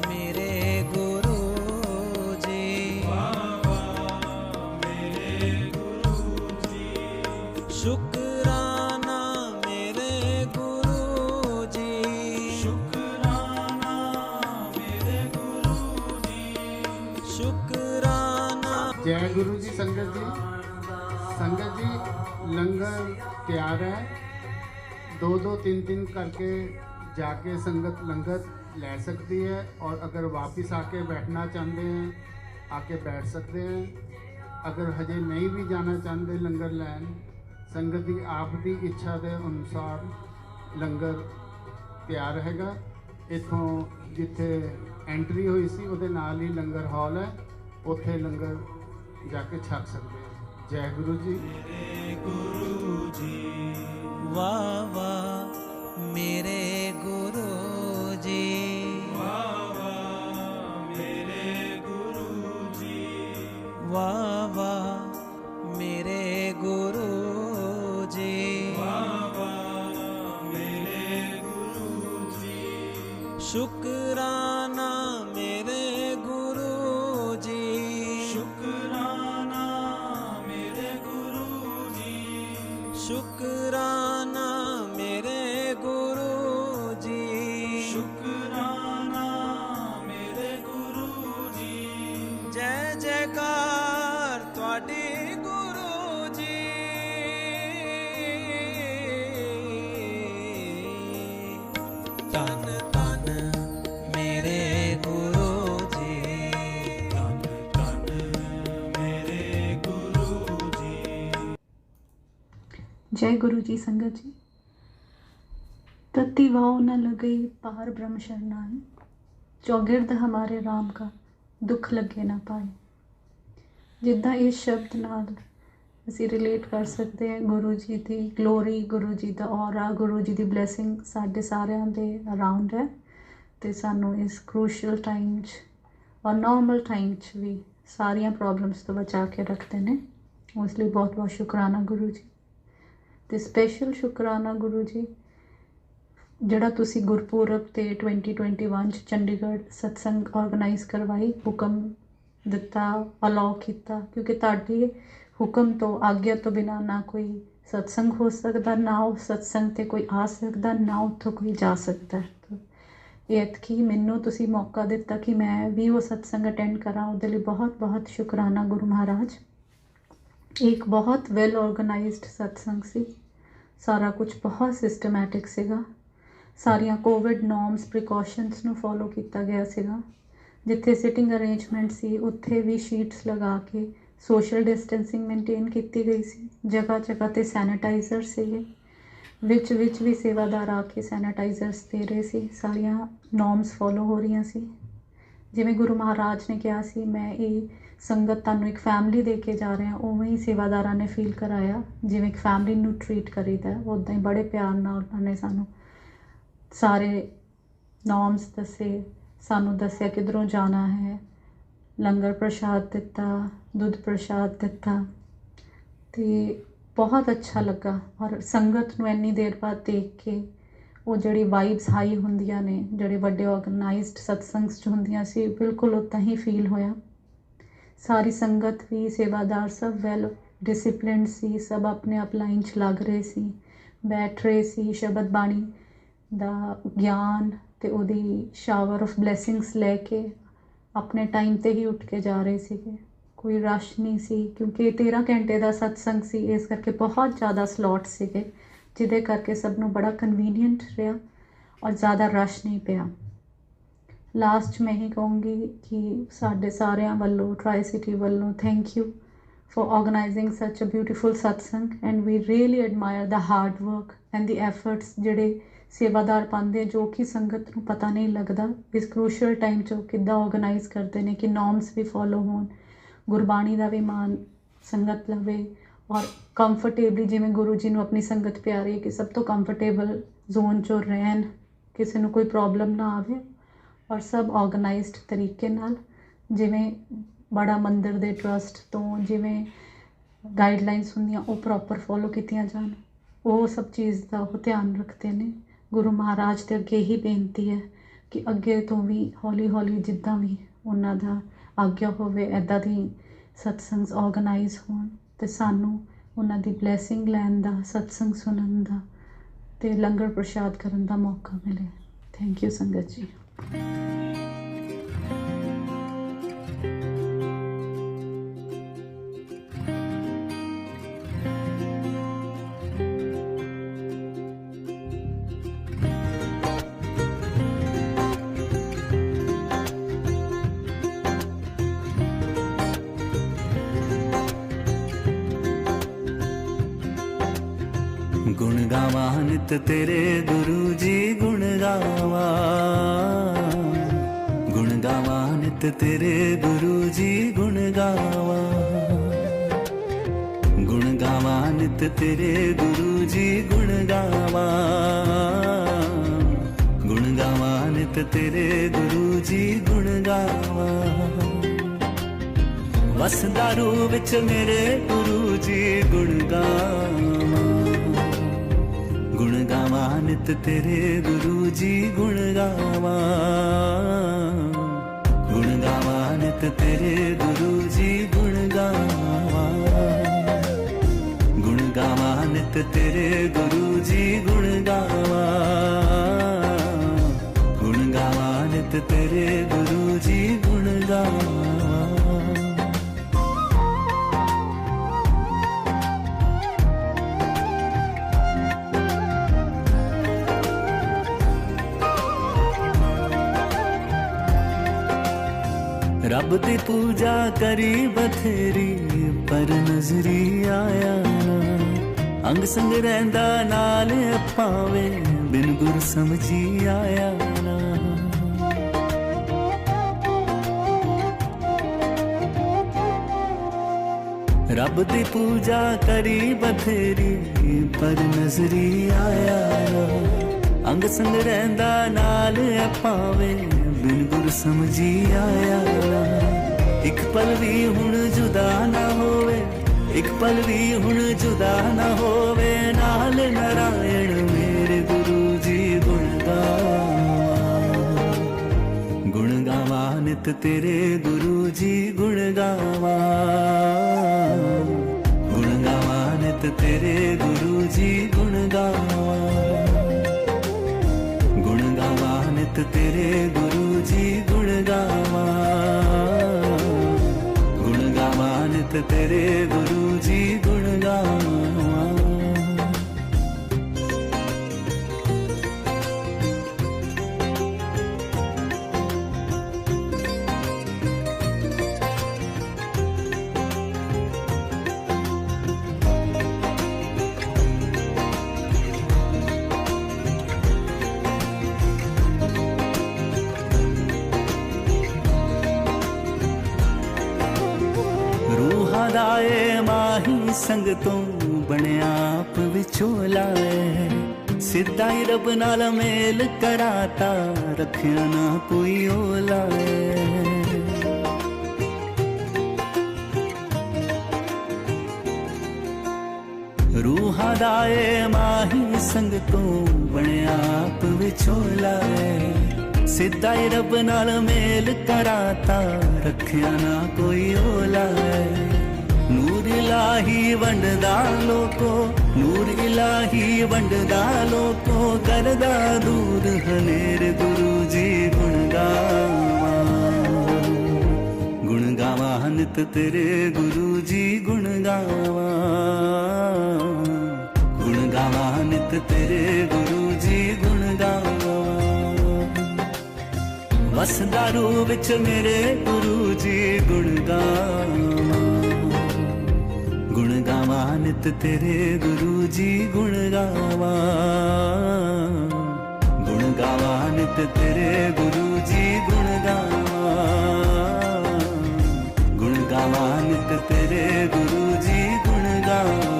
मेरे गुरु जी, वाह वाह मेरे गुरु जी, शुक्राना मेरे गुरु जी, शुक्राना मेरे गुरु जी, शुक्राना। जय गुरु जी। संगत जी लंगर तैयार है, 2-2 3-3 करके जाके संगत लंगर ले सकती है, और अगर वापस आके बैठना चाहते हैं आके बैठ सकते हैं। अगर हजे नहीं भी जाना चाहते लंगर लैन, संगत की आप की इच्छा के अनुसार लंगर तैयार हैगा। इथों जिथे एंट्री हुई सी उहदे नाल ही लंगर हॉल है, उत्थे लंगर जाके छक सकते हैं। जय गुरु जी। वाह वाह मेरे गुरु जी, वाह वाह मेरे गुरु जी, वाह वाह मेरे गुरु जी, वाह वाह मेरे गुरु जी, शुक्राना मेरे गुरु जी, शुक्राना मेरे गुरु जी, शुक्राना मेरे गुरु जी, शुक्राना मेरे गुरु जी, जय जयकार तुहाडी गुरु जी। तन तन मेरे गुरु जी, तन तन मेरे गुरु जी। जय गुरु जी। संगत जी, तत्ती वाओ न लगई पार ब्रह्म शरणाई, चौगिर्द हमारे राम का दुख लगे ना पाए। जिद्दां इस शब्द नाल ਅਸੀਂ ਰਿਲੇਟ ਕਰ ਸਕਦੇ ਹਾਂ ਗੁਰੂ ਜੀ ਦੀ ਗਲੋਰੀ, ਗੁਰੂ ਜੀ ਦਾ ਔਰਾ, ਗੁਰੂ ਜੀ ਦੀ ਬਲੇਸਿੰਗ ਸਾਡੇ ਸਾਰਿਆਂ ਦੇ ਅਰਾਊਂਡ ਹੈ, ਅਤੇ ਸਾਨੂੰ ਇਸ ਕਰੂਸ਼ੀਅਲ ਟਾਈਮ 'ਚ ਔਰ ਨੋਰਮਲ ਟਾਈਮ 'ਚ ਵੀ ਸਾਰੀਆਂ ਪ੍ਰੋਬਲਮਸ ਤੋਂ ਬਚਾ ਕੇ ਰੱਖਦੇ ਨੇ। ਉਸ ਲਈ ਬਹੁਤ ਬਹੁਤ ਸ਼ੁਕਰਾਨਾ ਗੁਰੂ ਜੀ। ਅਤੇ ਸਪੈਸ਼ਲ ਸ਼ੁਕਰਾਨਾ ਗੁਰੂ ਜੀ ਜਿਹੜਾ ਤੁਸੀਂ ਗੁਰਪੁਰਬ 'ਤੇ 2021 'ਚ ਚੰਡੀਗੜ੍ਹ ਸਤਸੰਗ ਔਰਗਨਾਈਜ਼ ਕਰਵਾਈ, ਹੁਕਮ ਦਿੱਤਾ, ਅਲਾਓ ਕੀਤਾ, ਕਿਉਂਕਿ ਤੁਹਾਡੇ ਹੁਕਮ ਤੋਂ ਆਗਿਆ ਤੋਂ ਬਿਨਾਂ ਨਾ ਕੋਈ ਸਤਸੰਗ ਹੋ ਸਕਦਾ, ਨਾ ਉਹ ਸਤਸੰਗ 'ਤੇ ਕੋਈ ਆ ਸਕਦਾ, ਨਾ ਉੱਥੋਂ ਕੋਈ ਜਾ ਸਕਦਾ। ਐਤਕੀ ਮੈਨੂੰ ਤੁਸੀਂ ਮੌਕਾ ਦਿੱਤਾ ਕਿ ਮੈਂ ਵੀ ਉਹ ਸਤਸੰਗ ਅਟੈਂਡ ਕਰਾਂ, ਉਹਦੇ ਲਈ ਬਹੁਤ ਬਹੁਤ ਸ਼ੁਕਰਾਨਾ ਗੁਰੂ ਮਹਾਰਾਜ। ਇੱਕ ਬਹੁਤ ਵੈਲ ਔਰਗਨਾਈਜ਼ਡ ਸਤਸੰਗ ਸੀ, ਸਾਰਾ ਕੁਝ ਬਹੁਤ ਸਿਸਟਮੈਟਿਕ ਸੀਗਾ, ਸਾਰੀਆਂ ਕੋਵਿਡ ਨੋਰਮਸ ਪ੍ਰੀਕਾਸ਼ਨਸ ਨੂੰ ਫੋਲੋ ਕੀਤਾ ਗਿਆ ਸੀਗਾ। ਜਿੱਥੇ ਸਿਟਿੰਗ ਅਰੇਂਜਮੈਂਟ ਸੀ ਉੱਥੇ ਵੀ ਸ਼ੀਟਸ ਲਗਾ ਕੇ ਸੋਸ਼ਲ ਡਿਸਟੈਂਸਿੰਗ ਮੇਨਟੇਨ ਕੀਤੀ ਗਈ ਸੀ। ਜਗ੍ਹਾ ਜਗ੍ਹਾ 'ਤੇ ਸੈਨੀਟਾਈਜ਼ਰ ਸੀਗੇ, ਵਿੱਚ ਵੀ ਸੇਵਾਦਾਰ ਆ ਕੇ ਸੈਨੀਟਾਈਜ਼ਰਸ ਦੇ ਰਹੇ ਸੀ। ਸਾਰੀਆਂ ਨੋਰਮਸ ਫੋਲੋ ਹੋ ਰਹੀਆਂ ਸੀ। ਜਿਵੇਂ ਗੁਰੂ ਮਹਾਰਾਜ ਨੇ ਕਿਹਾ ਸੀ, ਮੈਂ ਇਹ ਸੰਗਤ ਤੁਹਾਨੂੰ ਇੱਕ ਫੈਮਿਲੀ ਦੇ ਕੇ ਜਾ ਰਿਹਾ, ਉਵੇਂ ਹੀ ਸੇਵਾਦਾਰਾਂ ਨੇ ਫੀਲ ਕਰਾਇਆ ਜਿਵੇਂ ਇੱਕ ਫੈਮਿਲੀ ਨੂੰ ਟਰੀਟ ਕਰੀਦਾ, ਉੱਦਾਂ ਹੀ ਬੜੇ ਪਿਆਰ ਨਾਲ ਉਹਨਾਂ ਨੇ ਸਾਨੂੰ ਸਾਰੇ ਨੋਰਮਸ ਦੱਸੇ, ਸਾਨੂੰ ਦੱਸਿਆ ਕਿੱਧਰੋਂ ਜਾਣਾ ਹੈ, ਲੰਗਰ ਪ੍ਰਸ਼ਾਦ ਦਿੱਤਾ, ਦੁੱਧ ਪ੍ਰਸ਼ਾਦ ਦਿੱਤਾ, ਅਤੇ ਬਹੁਤ ਅੱਛਾ ਲੱਗਾ। ਔਰ ਸੰਗਤ ਨੂੰ ਇੰਨੀ ਦੇਰ ਬਾਅਦ ਦੇਖ ਕੇ ਉਹ ਜਿਹੜੀ ਵਾਈਬਸ ਹਾਈ ਹੁੰਦੀਆਂ ਨੇ, ਜਿਹੜੇ ਵੱਡੇ ਔਰਗਨਾਈਜ਼ਡ ਸਤਸੰਗਸ 'ਚ ਹੁੰਦੀਆਂ ਸੀ, ਬਿਲਕੁਲ ਉੱਦਾਂ ਹੀ ਫੀਲ ਹੋਇਆ। ਸਾਰੀ ਸੰਗਤ ਵੀ, ਸੇਵਾਦਾਰ ਸਭ ਵੈਲ ਡਿਸਿਪਲਿਨਡ ਸੀ, ਸਭ ਆਪਣੇ ਆਪ ਲਾਈਨ 'ਚ ਲੱਗ ਰਹੇ ਸੀ, ਬੈਠ ਰਹੇ ਸੀ, ਸ਼ਬਦ ਬਾਣੀ ਦਾ ਗਿਆਨ ਅਤੇ ਉਹਦੀ ਸ਼ਾਵਰ ਆਫ ਬਲੈਸਿੰਗਸ ਲੈ ਕੇ ਆਪਣੇ ਟਾਈਮ 'ਤੇ ਹੀ ਉੱਠ ਕੇ ਜਾ ਰਹੇ ਸੀਗੇ। ਕੋਈ ਰਸ਼ ਨਹੀਂ ਸੀ, ਕਿਉਂਕਿ 13 ਘੰਟੇ ਦਾ ਸਤਸੰਗ ਸੀ, ਇਸ ਕਰਕੇ ਬਹੁਤ ਜ਼ਿਆਦਾ ਸਲੋਟ ਸੀਗੇ ਜਿਹਦੇ ਕਰਕੇ ਸਭ ਨੂੰ ਬੜਾ ਕਨਵੀਨੀਅੰਟ ਰਿਹਾ ਔਰ ਜ਼ਿਆਦਾ ਰਸ਼ ਨਹੀਂ ਪਿਆ। ਲਾਸਟ 'ਚ ਮੈਂ ਇਹੀ ਕਹੂੰਗੀ ਕਿ ਸਾਡੇ ਸਾਰਿਆਂ ਵੱਲੋਂ ਟਰਾਈ ਸਿਟੀ ਵੱਲੋਂ thank you for organizing such a beautiful satsang, and we really admire the hard work and the efforts ਜਿਹੜੇ ਸੇਵਾਦਾਰ ਪਾਉਂਦੇ ਜੋ ਕਿ ਸੰਗਤ ਨੂੰ ਪਤਾ ਨਹੀਂ ਲੱਗਦਾ ਇਸ ਕ੍ਰੂਸ਼ੀਅਲ ਟਾਈਮ 'ਚ ਕਿੱਦਾਂ ਆਰਗੇਨਾਈਜ਼ ਕਰਦੇ ਨੇ ਕਿ ਨੋਰਮਸ ਵੀ ਫੋਲੋ ਹੋਣ, ਗੁਰਬਾਣੀ ਦਾ ਵੀ ਮਾਨ ਸੰਗਤ ਲਵੇ ਔਰ ਕੰਫਰਟੇਬਲੀ ਜਿਵੇਂ ਗੁਰੂ ਜੀ ਨੂੰ ਆਪਣੀ ਸੰਗਤ ਪਿਆਰੀ ਹੈ ਕਿ ਸਭ ਤੋਂ ਕੰਫਰਟੇਬਲ ਜ਼ੋਨ 'ਚ ਰਹਿਣ, ਕਿਸੇ ਨੂੰ ਕੋਈ ਪ੍ਰੋਬਲਮ ਨਾ ਆਵੇ ਔਰ ਸਭ ਆਰਗੇਨਾਈਜ਼ਡ ਤਰੀਕੇ ਨਾਲ ਜਿਵੇਂ ਬੜਾ ਮੰਦਿਰ ਦੇ ਟਰਸਟ ਤੋਂ ਜਿਵੇਂ ਗਾਈਡਲਾਈਨਸ ਹੁੰਦੀਆਂ ਉਹ ਪ੍ਰੋਪਰ ਫੋਲੋ ਕੀਤੀਆਂ ਜਾਣ। ਉਹ ਸਭ ਚੀਜ਼ ਦਾ ਉਹ ਧਿਆਨ ਰੱਖਦੇ ਨੇ। ਗੁਰੂ ਮਹਾਰਾਜ ਦੇ ਅੱਗੇ ਹੀ ਬੇਨਤੀ ਹੈ ਕਿ ਅੱਗੇ ਤੋਂ ਵੀ ਹੌਲੀ ਹੌਲੀ ਜਿੱਦਾਂ ਵੀ ਉਹਨਾਂ ਦਾ ਆਗਿਆ ਹੋਵੇ ਇੱਦਾਂ ਦੀ ਸਤਸੰਗ ਆਰਗੇਨਾਈਜ਼ ਹੋਣ ਅਤੇ ਸਾਨੂੰ ਉਹਨਾਂ ਦੀ ਬਲੈਸਿੰਗ ਲੈਣ ਦਾ, ਸਤਸੰਗ ਸੁਣਨ ਦਾ ਅਤੇ ਲੰਗਰ ਪ੍ਰਸ਼ਾਦ ਕਰਨ ਦਾ ਮੌਕਾ ਮਿਲੇ। ਥੈਂਕ ਯੂ ਸੰਗਤ ਜੀ। गुण गावा नित तेरे गुरु जी, गुण गावा, गुण गावा नित तेरे गुरु जी, गुण गावा, गुण गावा नित तेरे गुरु जी, गुण गावा, गुण गावा नित तेरे गुरु जी, गुण गावा। वसदा रूह विच मेरे गुरु जी, गुण गावा, गुण गावा नित तेरे गुरु जी, गुण गावा, गुण गावा नित तेरे गुरु जी, गुण गावा, गुण गावा नित तेरे गुरु जी, गुण गावा, गुण गावा नित तेरे गुरु जी, गुण गावा। रब दी पूजा करी बथेरी पर नजरी आया ना, अंग संग रहिंदा नाल पावे बिन गुर समझी आया ना। रब दी पूजा करी बथेरी पर नजरी आया ना, अंग संग रहिंदा नाल पावे बिन गुर समझी आया ना। एक पल भी हुण जुदा ना होवे, एक पल भी हुण जुदा ना होवे, नाल नारायण मेरे गुरु जी, गुण गावा, गुण गावा नित तेरे गुरु जी, गुण गावा, गुण गावा नित तेरे गुरु जी, गुण गावा, गुण गावा नित तेरे गुरु जी, गुण गावा, गुण गावा नित तेरे गुरु जी, गुण गावा। दाए माही संग तो बने आप विचोला है, सिद्धा ही रब नाल मेल कराता रखिया ना कोई ओला है। रूहा दाए माही संग तो बने आप विचोला है, सिद्धा ही रब नाल मेल कराता रखिया ना कोई ओला है। नूर इलाही वंडदा लोको, नूर इलाही वंडदा लोको, करदा दूर हनेर गुरु जी, गुण गावा, गुण गावा नित तेरे गुरु जी, गुण गावा, गुण गावा नित तेरे गुरु जी गुण गावा वसदा रूह विच मेरे गुरु जी गुण गावा नित तेरे गुरु जी गुण गावा नित तेरे गुरु जी गुण गावा नित तेरे गुरु जी गुण गावा।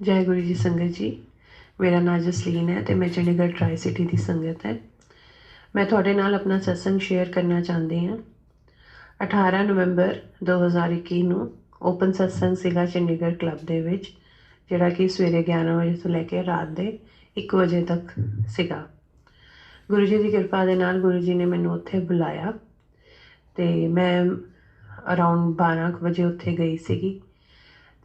जय गुरु जी संगत जी, मेरा नाम जसलीन है तो मैं चंडीगढ़ ट्राई सिटी की संगत है। मैं थोड़े नाल अपना सत्संग शेयर करना चाहती हाँ। 18 नवंबर 2021 ਨੂੰ ओपन सत्संग सीगा चंडीगढ़ क्लब ਦੇ ਵਿੱਚ, ਜਿਹੜਾ कि सवेरे 11 ਵਜੇ ਤੋਂ ਲੈ ਕੇ ਰਾਤ ਦੇ 1 ਵਜੇ ਤੱਕ ਸੀਗਾ। ਗੁਰੂ ਜੀ ਦੀ ਕਿਰਪਾ ਦੇ ਨਾਲ ਗੁਰੂ ਜੀ ਨੇ ਮੈਨੂੰ ਉੱਥੇ ਬੁਲਾਇਆ ਤੇ ਮੈਂ ਅਰਾਊਂਡ 12 ਵਜੇ ਉੱਥੇ ਗਈ ਸੀਗੀ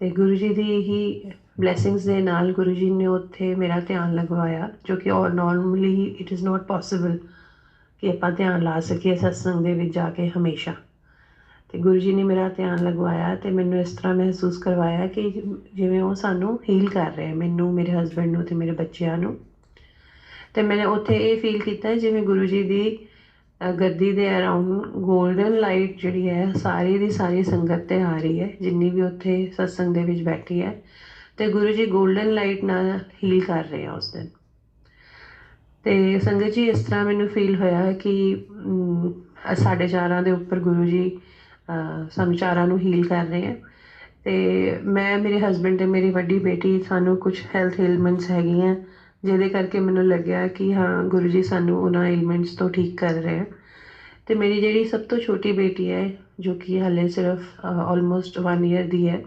ਤੇ ਗੁਰੂ ਜੀ ਦੀ ਹੀ ਬਲੈਸਿੰਗਸ ਦੇ ਨਾਲ ਗੁਰੂ ਜੀ ਨੇ ਉੱਥੇ ਮੇਰਾ ਧਿਆਨ ਲਗਵਾਇਆ, ਜੋ ਕਿ normally it is not possible ਕਿ ਆਪਾਂ ਧਿਆਨ ਲਾ ਸਕੀਏ ਸਤਸੰਗ ਦੇ ਵਿੱਚ ਜਾ ਕੇ ਹਮੇਸ਼ਾ। ਤੇ ਗੁਰੂ ਜੀ ਨੇ ਮੇਰਾ ਧਿਆਨ ਲਗਵਾਇਆ ਤੇ ਮੈਨੂੰ ਇਸ ਤਰ੍ਹਾਂ ਮਹਿਸੂਸ ਕਰਵਾਇਆ ਕਿ ਜਿਵੇਂ ਉਹ ਸਾਨੂੰ ਹੀਲ ਕਰ ਰਹੇ, ਮੈਨੂੰ, ਮੇਰੇ ਹਸਬੈਂਡ ਨੂੰ ਤੇ ਮੇਰੇ ਬੱਚਿਆਂ ਨੂੰ। ਤੇ ਮੈਂ ਉੱਥੇ ਇਹ ਫੀਲ ਕੀਤਾ ਜਿਵੇਂ ਗੁਰੂ ਜੀ ਦੀ ਗੱਦੀ ਦੇ ਅਰਾਊਂਡ ਗੋਲਡਨ ਲਾਈਟ ਜਿਹੜੀ ਹੈ ਸਾਰੀ ਦੀ ਸਾਰੀ ਸੰਗਤ 'ਤੇ ਆ ਰਹੀ ਹੈ, ਜਿੰਨੀ ਵੀ ਉੱਥੇ ਸਤਸੰਗ ਦੇ ਵਿੱਚ ਬੈਠੀ ਹੈ, ਤੇ ਗੁਰੂ ਜੀ ਗੋਲਡਨ ਲਾਈਟ ਨਾਲ ਹੀਲ ਕਰ ਰਹੇ ਆ ਉਸ ਦਿਨ। ਤੇ ਸੰਗਤ ਜੀ ਇਸ ਤਰ੍ਹਾਂ ਮੈਨੂੰ ਫੀਲ ਹੋਇਆ ਕਿ ਸਾਡੇ ਚਾਰਾਂ ਦੇ ਉੱਪਰ ਗੁਰੂ ਜੀ ਸਾਨੂੰ ਚਾਰਾਂ ਨੂੰ ਹੀਲ ਕਰ ਰਹੇ ਆ। ਤੇ ਮੈਂ, ਮੇਰੇ ਹਸਬੈਂਡ ਤੇ ਮੇਰੀ ਵੱਡੀ ਬੇਟੀ, ਸਾਨੂੰ ਕੁਝ ਹੈਲਥ ਏਲਮੈਂਟਸ ਹੈਗੀਆਂ ਜਿਹਦੇ ਕਰਕੇ ਮੈਨੂੰ ਲੱਗਿਆ ਕਿ ਹਾਂ ਗੁਰੂ ਜੀ ਸਾਨੂੰ ਉਹਨਾਂ ਏਲਮੈਂਟਸ ਤੋਂ ਠੀਕ ਕਰ ਰਹੇ ਆ। ਤੇ ਮੇਰੀ ਜਿਹੜੀ ਸਭ ਤੋਂ ਛੋਟੀ ਬੇਟੀ ਹੈ, ਜੋ ਕਿ ਹਾਲੇ ਸਿਰਫ ਆਲਮੋਸਟ 1 ਈਅਰ ਦੀ ਹੈ,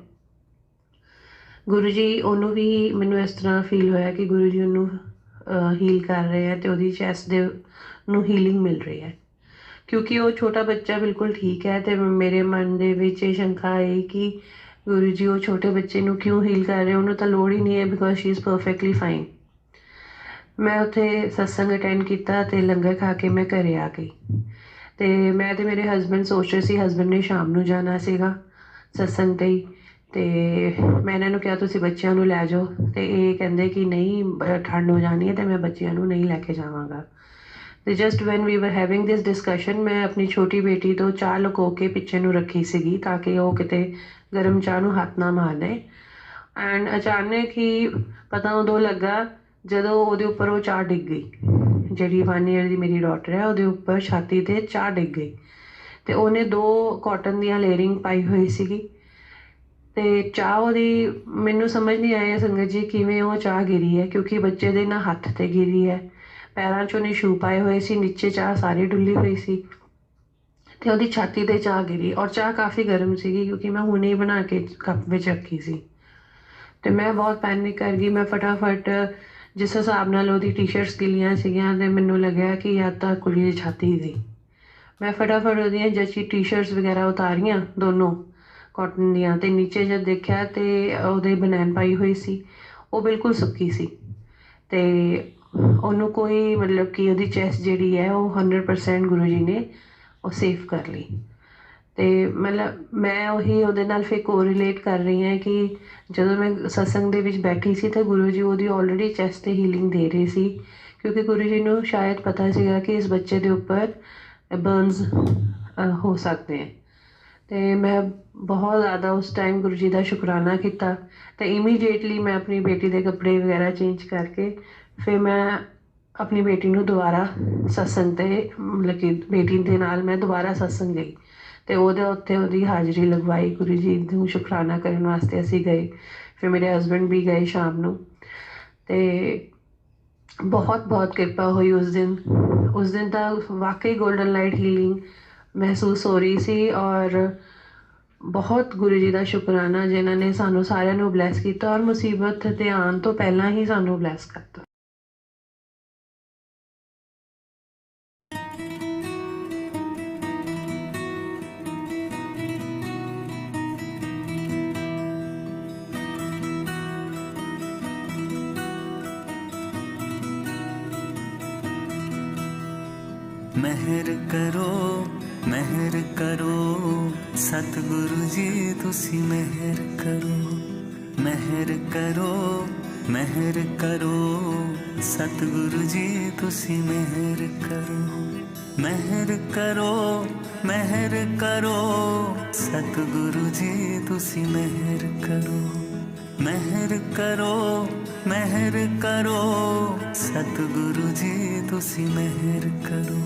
ਗੁਰੂ ਜੀ ਉਹਨੂੰ ਵੀ ਮੈਨੂੰ ਇਸ ਤਰ੍ਹਾਂ ਫੀਲ ਹੋਇਆ ਕਿ ਗੁਰੂ ਜੀ ਉਹਨੂੰ ਹੀਲ ਕਰ ਰਹੇ ਹੈ ਤੇ ਉਹਦੀ ਚੈਸਟ ਦੇ ਨੂੰ ਹੀਲਿੰਗ ਮਿਲ ਰਹੀ ਹੈ, ਕਿਉਂਕਿ ਉਹ ਛੋਟਾ ਬੱਚਾ ਬਿਲਕੁਲ ਠੀਕ ਹੈ। ਤੇ ਮੇਰੇ ਮਨ ਦੇ ਵਿੱਚ ਇਹ ਸ਼ੰਕਾ ਆਈ ਕਿ ਗੁਰੂ ਜੀ ਉਹ ਛੋਟੇ ਬੱਚੇ ਨੂੰ ਕਿਉਂ ਹੀਲ ਕਰ ਰਹੇ, ਉਹਨੂੰ ਤਾਂ ਲੋੜ ਹੀ ਨਹੀਂ ਹੈ, because she is perfectly fine. ਮੈਂ ਉੱਥੇ ਸਤਸੰਗ ਅਟੈਂਡ ਕੀਤਾ ਤੇ ਲੰਗਰ ਖਾ ਕੇ ਮੈਂ ਘਰੇ ਆ ਗਈ। ਤੇ ਮੈਂ ਤੇ ਮੇਰੇ ਹਸਬੈਂਡ ਸੋਚ ਰਹੇ ਸੀ, ਹਸਬੈਂਡ ਨੇ ਸ਼ਾਮ ਨੂੰ ਜਾਣਾ ਸੀਗਾ ਸਤਸੰਗ 'ਤੇ ਹੀ, ਤੇ ਮੈਂ ਇਹਨਾਂ ਨੂੰ ਕਿਹਾ ਤੁਸੀਂ ਬੱਚਿਆਂ ਨੂੰ ਲੈ ਜਾਓ, ਤੇ ਇਹ ਕਹਿੰਦੇ ਕਿ ਨਹੀਂ ਠੰਡ ਹੋ ਜਾਣੀ ਹੈ ਤੇ ਮੈਂ ਬੱਚਿਆਂ ਨੂੰ ਨਹੀਂ ਲੈ ਕੇ ਜਾਵਾਂਗਾ। ਤੇ ਜਸਟ ਵੈਨ ਵੀ ਵਰ ਹੈਵਿੰਗ ਦਿਸ ਡਿਸਕਸ਼ਨ, ਮੈਂ ਆਪਣੀ ਛੋਟੀ ਬੇਟੀ ਤੋਂ ਚਾਹ ਲੁਕੋ ਕੇ ਪਿੱਛੇ ਨੂੰ ਰੱਖੀ ਸੀਗੀ ਤਾਂ ਕਿ ਉਹ ਕਿਤੇ ਗਰਮ ਚਾਹ ਨੂੰ ਹੱਥ ਨਾ ਮਾਰ ਦੇ। ਐਂਡ ਅਚਾਨਕ ਹੀ ਪਤਾ ਉਦੋਂ ਲੱਗਾ ਜਦੋਂ ਉਹਦੇ ਉੱਪਰ ਉਹ ਚਾਹ ਡਿੱਗ ਗਈ। ਜਿਹੜੀ 1 ਈਅਰ ਦੀ ਮੇਰੀ ਡਾਟਰ ਹੈ, ਉਹਦੇ ਉੱਪਰ ਛਾਤੀ 'ਤੇ ਚਾਹ ਡਿੱਗ ਗਈ ਤੇ ਉਹਨੇ 2 ਕਾਟਨ ਦੀਆਂ ਲੇਅਰਿੰਗ ਪਾਈ ਹੋਈ ਸੀਗੀ। ਤੇ ਚਾਹ ਉਹਦੀ, ਮੈਨੂੰ ਸਮਝ ਨਹੀਂ ਆਇਆ ਸੰਗਤ ਜੀ ਕਿਵੇਂ ਉਹ ਚਾਹ ਗਿਰੀ ਹੈ, ਕਿਉਂਕਿ ਬੱਚੇ ਦੇ ਨਾ ਹੱਥ 'ਤੇ ਗਿਰੀ ਹੈ, ਪੈਰਾਂ 'ਚ ਉਹਨੇ ਸ਼ੂ ਪਾਏ ਹੋਏ ਸੀ, ਨੀਚੇ ਚਾਹ ਸਾਰੀ ਡੁੱਲੀ ਹੋਈ ਸੀ ਤੇ ਉਹਦੀ ਛਾਤੀ 'ਤੇ ਚਾਹ ਗਿਰੀ। ਔਰ ਚਾਹ ਕਾਫੀ ਗਰਮ ਸੀਗੀ ਕਿਉਂਕਿ ਮੈਂ ਹੁਣੇ ਹੀ ਬਣਾ ਕੇ ਕੱਪ ਵਿੱਚ ਰੱਖੀ ਸੀ। ਤੇ ਮੈਂ ਬਹੁਤ ਪੈਨਿਕ ਕਰ ਗਈ। ਮੈਂ ਫਟਾਫਟ ਜਿਸ ਹਿਸਾਬ ਨਾਲ ਉਹਦੀ ਟੀ-ਸ਼ਰਟਸ ਗਿੱਲੀਆਂ ਸੀਗੀਆਂ ਤੇ ਮੈਨੂੰ ਲੱਗਿਆ ਕਿ ਜਾਂ ਤਾਂ ਕੁੜੀ ਦੀ ਛਾਤੀ ਸੀ। ਮੈਂ ਫਟਾਫਟ ਉਹਦੀਆਂ ਜੱਚੀ ਟੀ-ਸ਼ਰਟਸ ਵਗੈਰਾ ਉਤਾਰੀਆਂ ਦੋਨੋਂ ਕਾਟਨ ਦੀਆਂ, ਤੇ ਨੀਚੇ ਜਦ ਦੇਖਿਆ ਤੇ ਉਹਦੇ ਬਨੈਨ ਪਾਈ ਹੋਈ ਸੀ, ਉਹ ਬਿਲਕੁਲ ਸੁੱਕੀ ਸੀ ਤੇ ਉਹਨੂੰ ਕੋਈ ਮਤਲਬ ਕਿ ਉਹਦੀ ਚੈਸਟ ਜਿਹੜੀ ਹੈ ਉਹ 100% ਗੁਰੂ ਜੀ ਨੇ ਉਹ ਸੇਫ ਕਰ ਲਈ। ਤੇ ਮਤਲਬ ਮੈਂ ਉਹੀ ਉਹਦੇ ਨਾਲ ਫਿਰ ਕੋਰਿਲੇਟ ਕਰ ਰਹੀ ਹਾਂ ਕਿ ਜਦੋਂ ਮੈਂ ਸਤਸੰਗ ਦੇ ਵਿੱਚ ਬੈਠੀ ਸੀ ਤਾਂ ਗੁਰੂ ਜੀ ਉਹਦੀ ਆਲਰੇਡੀ ਚੈਸਟ 'ਤੇ ਹੀਲਿੰਗ ਦੇ ਰਹੇ ਸੀ, ਕਿਉਂਕਿ ਗੁਰੂ ਜੀ ਨੂੰ ਸ਼ਾਇਦ ਪਤਾ ਸੀਗਾ ਕਿ ਇਸ ਬੱਚੇ ਦੇ ਉੱਪਰ ਬਰਨਸ ਹੋ ਸਕਦੇ ਹੈ। ਤੇ ਮੈਂ ਬਹੁਤ ਜ਼ਿਆਦਾ ਉਸ ਟਾਈਮ ਗੁਰੂ ਜੀ ਦਾ ਸ਼ੁਕਰਾਨਾ ਕੀਤਾ ਤੇ ਇਮੀਡੀਏਟਲੀ ਮੈਂ ਆਪਣੀ ਬੇਟੀ ਦੇ ਕੱਪੜੇ ਵਗੈਰਾ ਚੇਂਜ ਕਰਕੇ ਫਿਰ ਮੈਂ ਆਪਣੀ ਬੇਟੀ ਨੂੰ ਦੁਬਾਰਾ ਸਤਸੰਗ 'ਤੇ ਮਤਲਬ ਕਿ ਬੇਟੀ ਦੇ ਨਾਲ ਮੈਂ ਦੁਬਾਰਾ ਸਤਸੰਗ ਗਈ ਤੇ ਉਹਦੇ ਉੱਥੇ ਉਹਦੀ ਹਾਜ਼ਰੀ ਲਗਵਾਈ। ਗੁਰੂ ਜੀ ਨੂੰ ਸ਼ੁਕਰਾਨਾ ਕਰਨ ਵਾਸਤੇ ਅਸੀਂ ਗਏ, ਫਿਰ ਮੇਰੇ ਹਸਬੈਂਡ ਵੀ ਗਏ ਸ਼ਾਮ ਨੂੰ। ਤੇ ਬਹੁਤ ਬਹੁਤ ਕਿਰਪਾ ਹੋਈ ਉਸ ਦਿਨ ਤਾਂ ਵਾਕਈ ਗੋਲਡਨ ਲਾਈਟ ਹੀਲਿੰਗ ਮਹਿਸੂਸ ਹੋ ਰਹੀ ਸੀ। ਔਰ ਬਹੁਤ ਗੁਰੂ ਜੀ ਦਾ ਸ਼ੁਕਰਾਨਾ ਜਿਨ੍ਹਾਂ ਨੇ ਸਾਨੂੰ ਸਾਰਿਆਂ ਨੂੰ ਬਲੈਸ ਕੀਤਾ ਔਰ ਮੁਸੀਬਤ 'ਤੇ ਆਉਣ ਤੋਂ ਪਹਿਲਾਂ ਹੀ ਸਾਨੂੰ ਬਲੈਸ ਕਰਤਾ। मेहर करो सतगुरु जी तुसी मेहर करो मेहर करो सतगुरु जी तुसी मेहर करो मेहर करो सतगुरु जी तुसी मेहर करो मेहर करो सतगुरु जी तुसी मेहर करो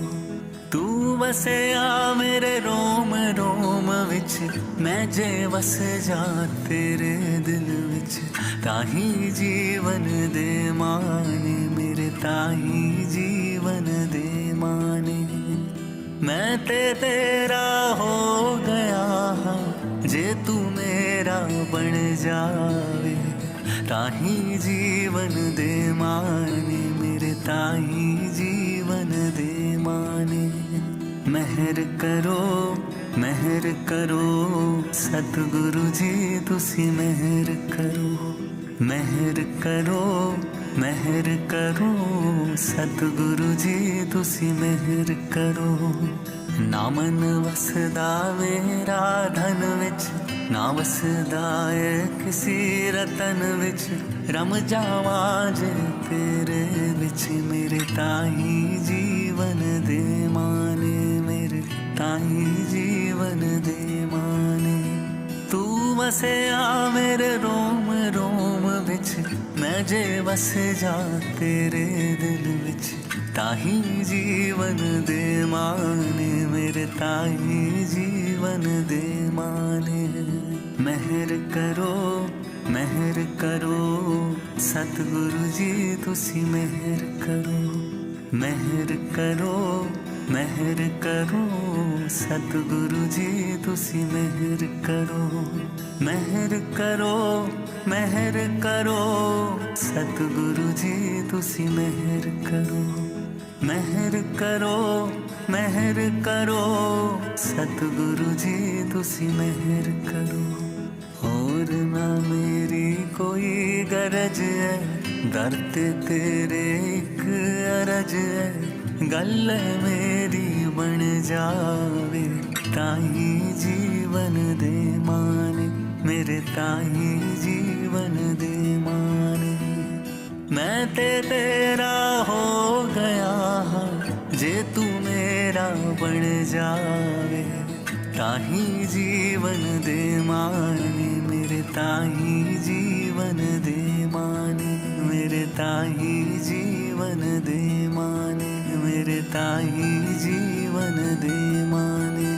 तू वसया मेरे रोम रोम विच मैं जे वस जा तेरे दिल विच ताही जीवन दे माने मेरे ताही जीवन दे माने मैं ते तेरा हो गया हाँ जे तू मेरा बन जावे ताही जीवन दे माने मेरे ताही जीवन दे माने मेहर करो सतगुरु जी तुसी मेहर करो सतगुरु जी तुसी मेहर करो नामन वसदा मेरा धन विच ना वसदा है किसी रतन विच रम जावा जे तेरे विच मेरे ताही जीवन दे माने मेरे ताही जीवन दे माने तू वसया मेरे रोम रोम विच मैं जे वस जा तेरे दिल विच ताही जीवन दे माने मेरे ताही जीवन दे माने मेहर करो सतगुरु जी तुसी मेहर करो सतगुरु जी तुसी मेहर करो सतगुरु जी तुसी मेहर करो मेहर करो सतगुरु जी तुसी मेहर करो और ना मेरी कोई गरज है दर ते तेरे एक अरज है गल मेरी बन जावे ताही जीवन दे माने मेरे ताही जीवन दे माने मैं ते तेरा हो गया हाँ जे तू मेरा बन जावे ताही जीवन दे माने मेरे ताही जीवन दे माने मेरे ताही जीवन दे माने मेरे ताही जीवन दे माने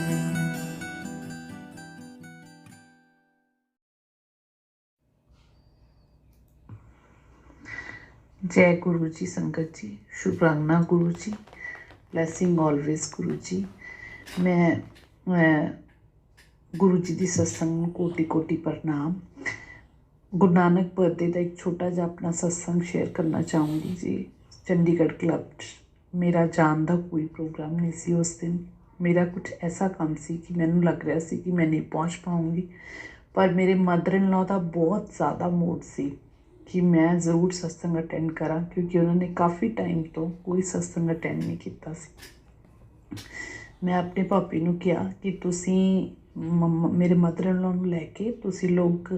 जय गुरु जी संगत जी शुभकामना गुरु जी ब्लैसिंग ऑलवेज गुरु जी मैं गुरु जी की सत्संग कोटि कोटि प्रणाम गुरु नानक बर्थडे का एक छोटा जिहा अपना सत्संग शेयर करना चाहूँगी जी चंडीगढ़ क्लब मेरा जान का कोई प्रोग्राम नहीं सी उस दिन मेरा कुछ ऐसा काम सी कि मैनू लग रहा सी कि मैं नहीं पहुँच पाऊँगी पर मेरे मदर इन लॉ का बहुत ज़्यादा मूड सी कि मैं ज़रूर सत्संग अटेंड करा क्योंकि उन्होंने काफ़ी टाइम तो कोई सत्संग अटेंड नहीं किया सी मैं अपने भापी नूं कहा कि तुसी मेरे मदर इन लॉ नूं लैके तुसी लोग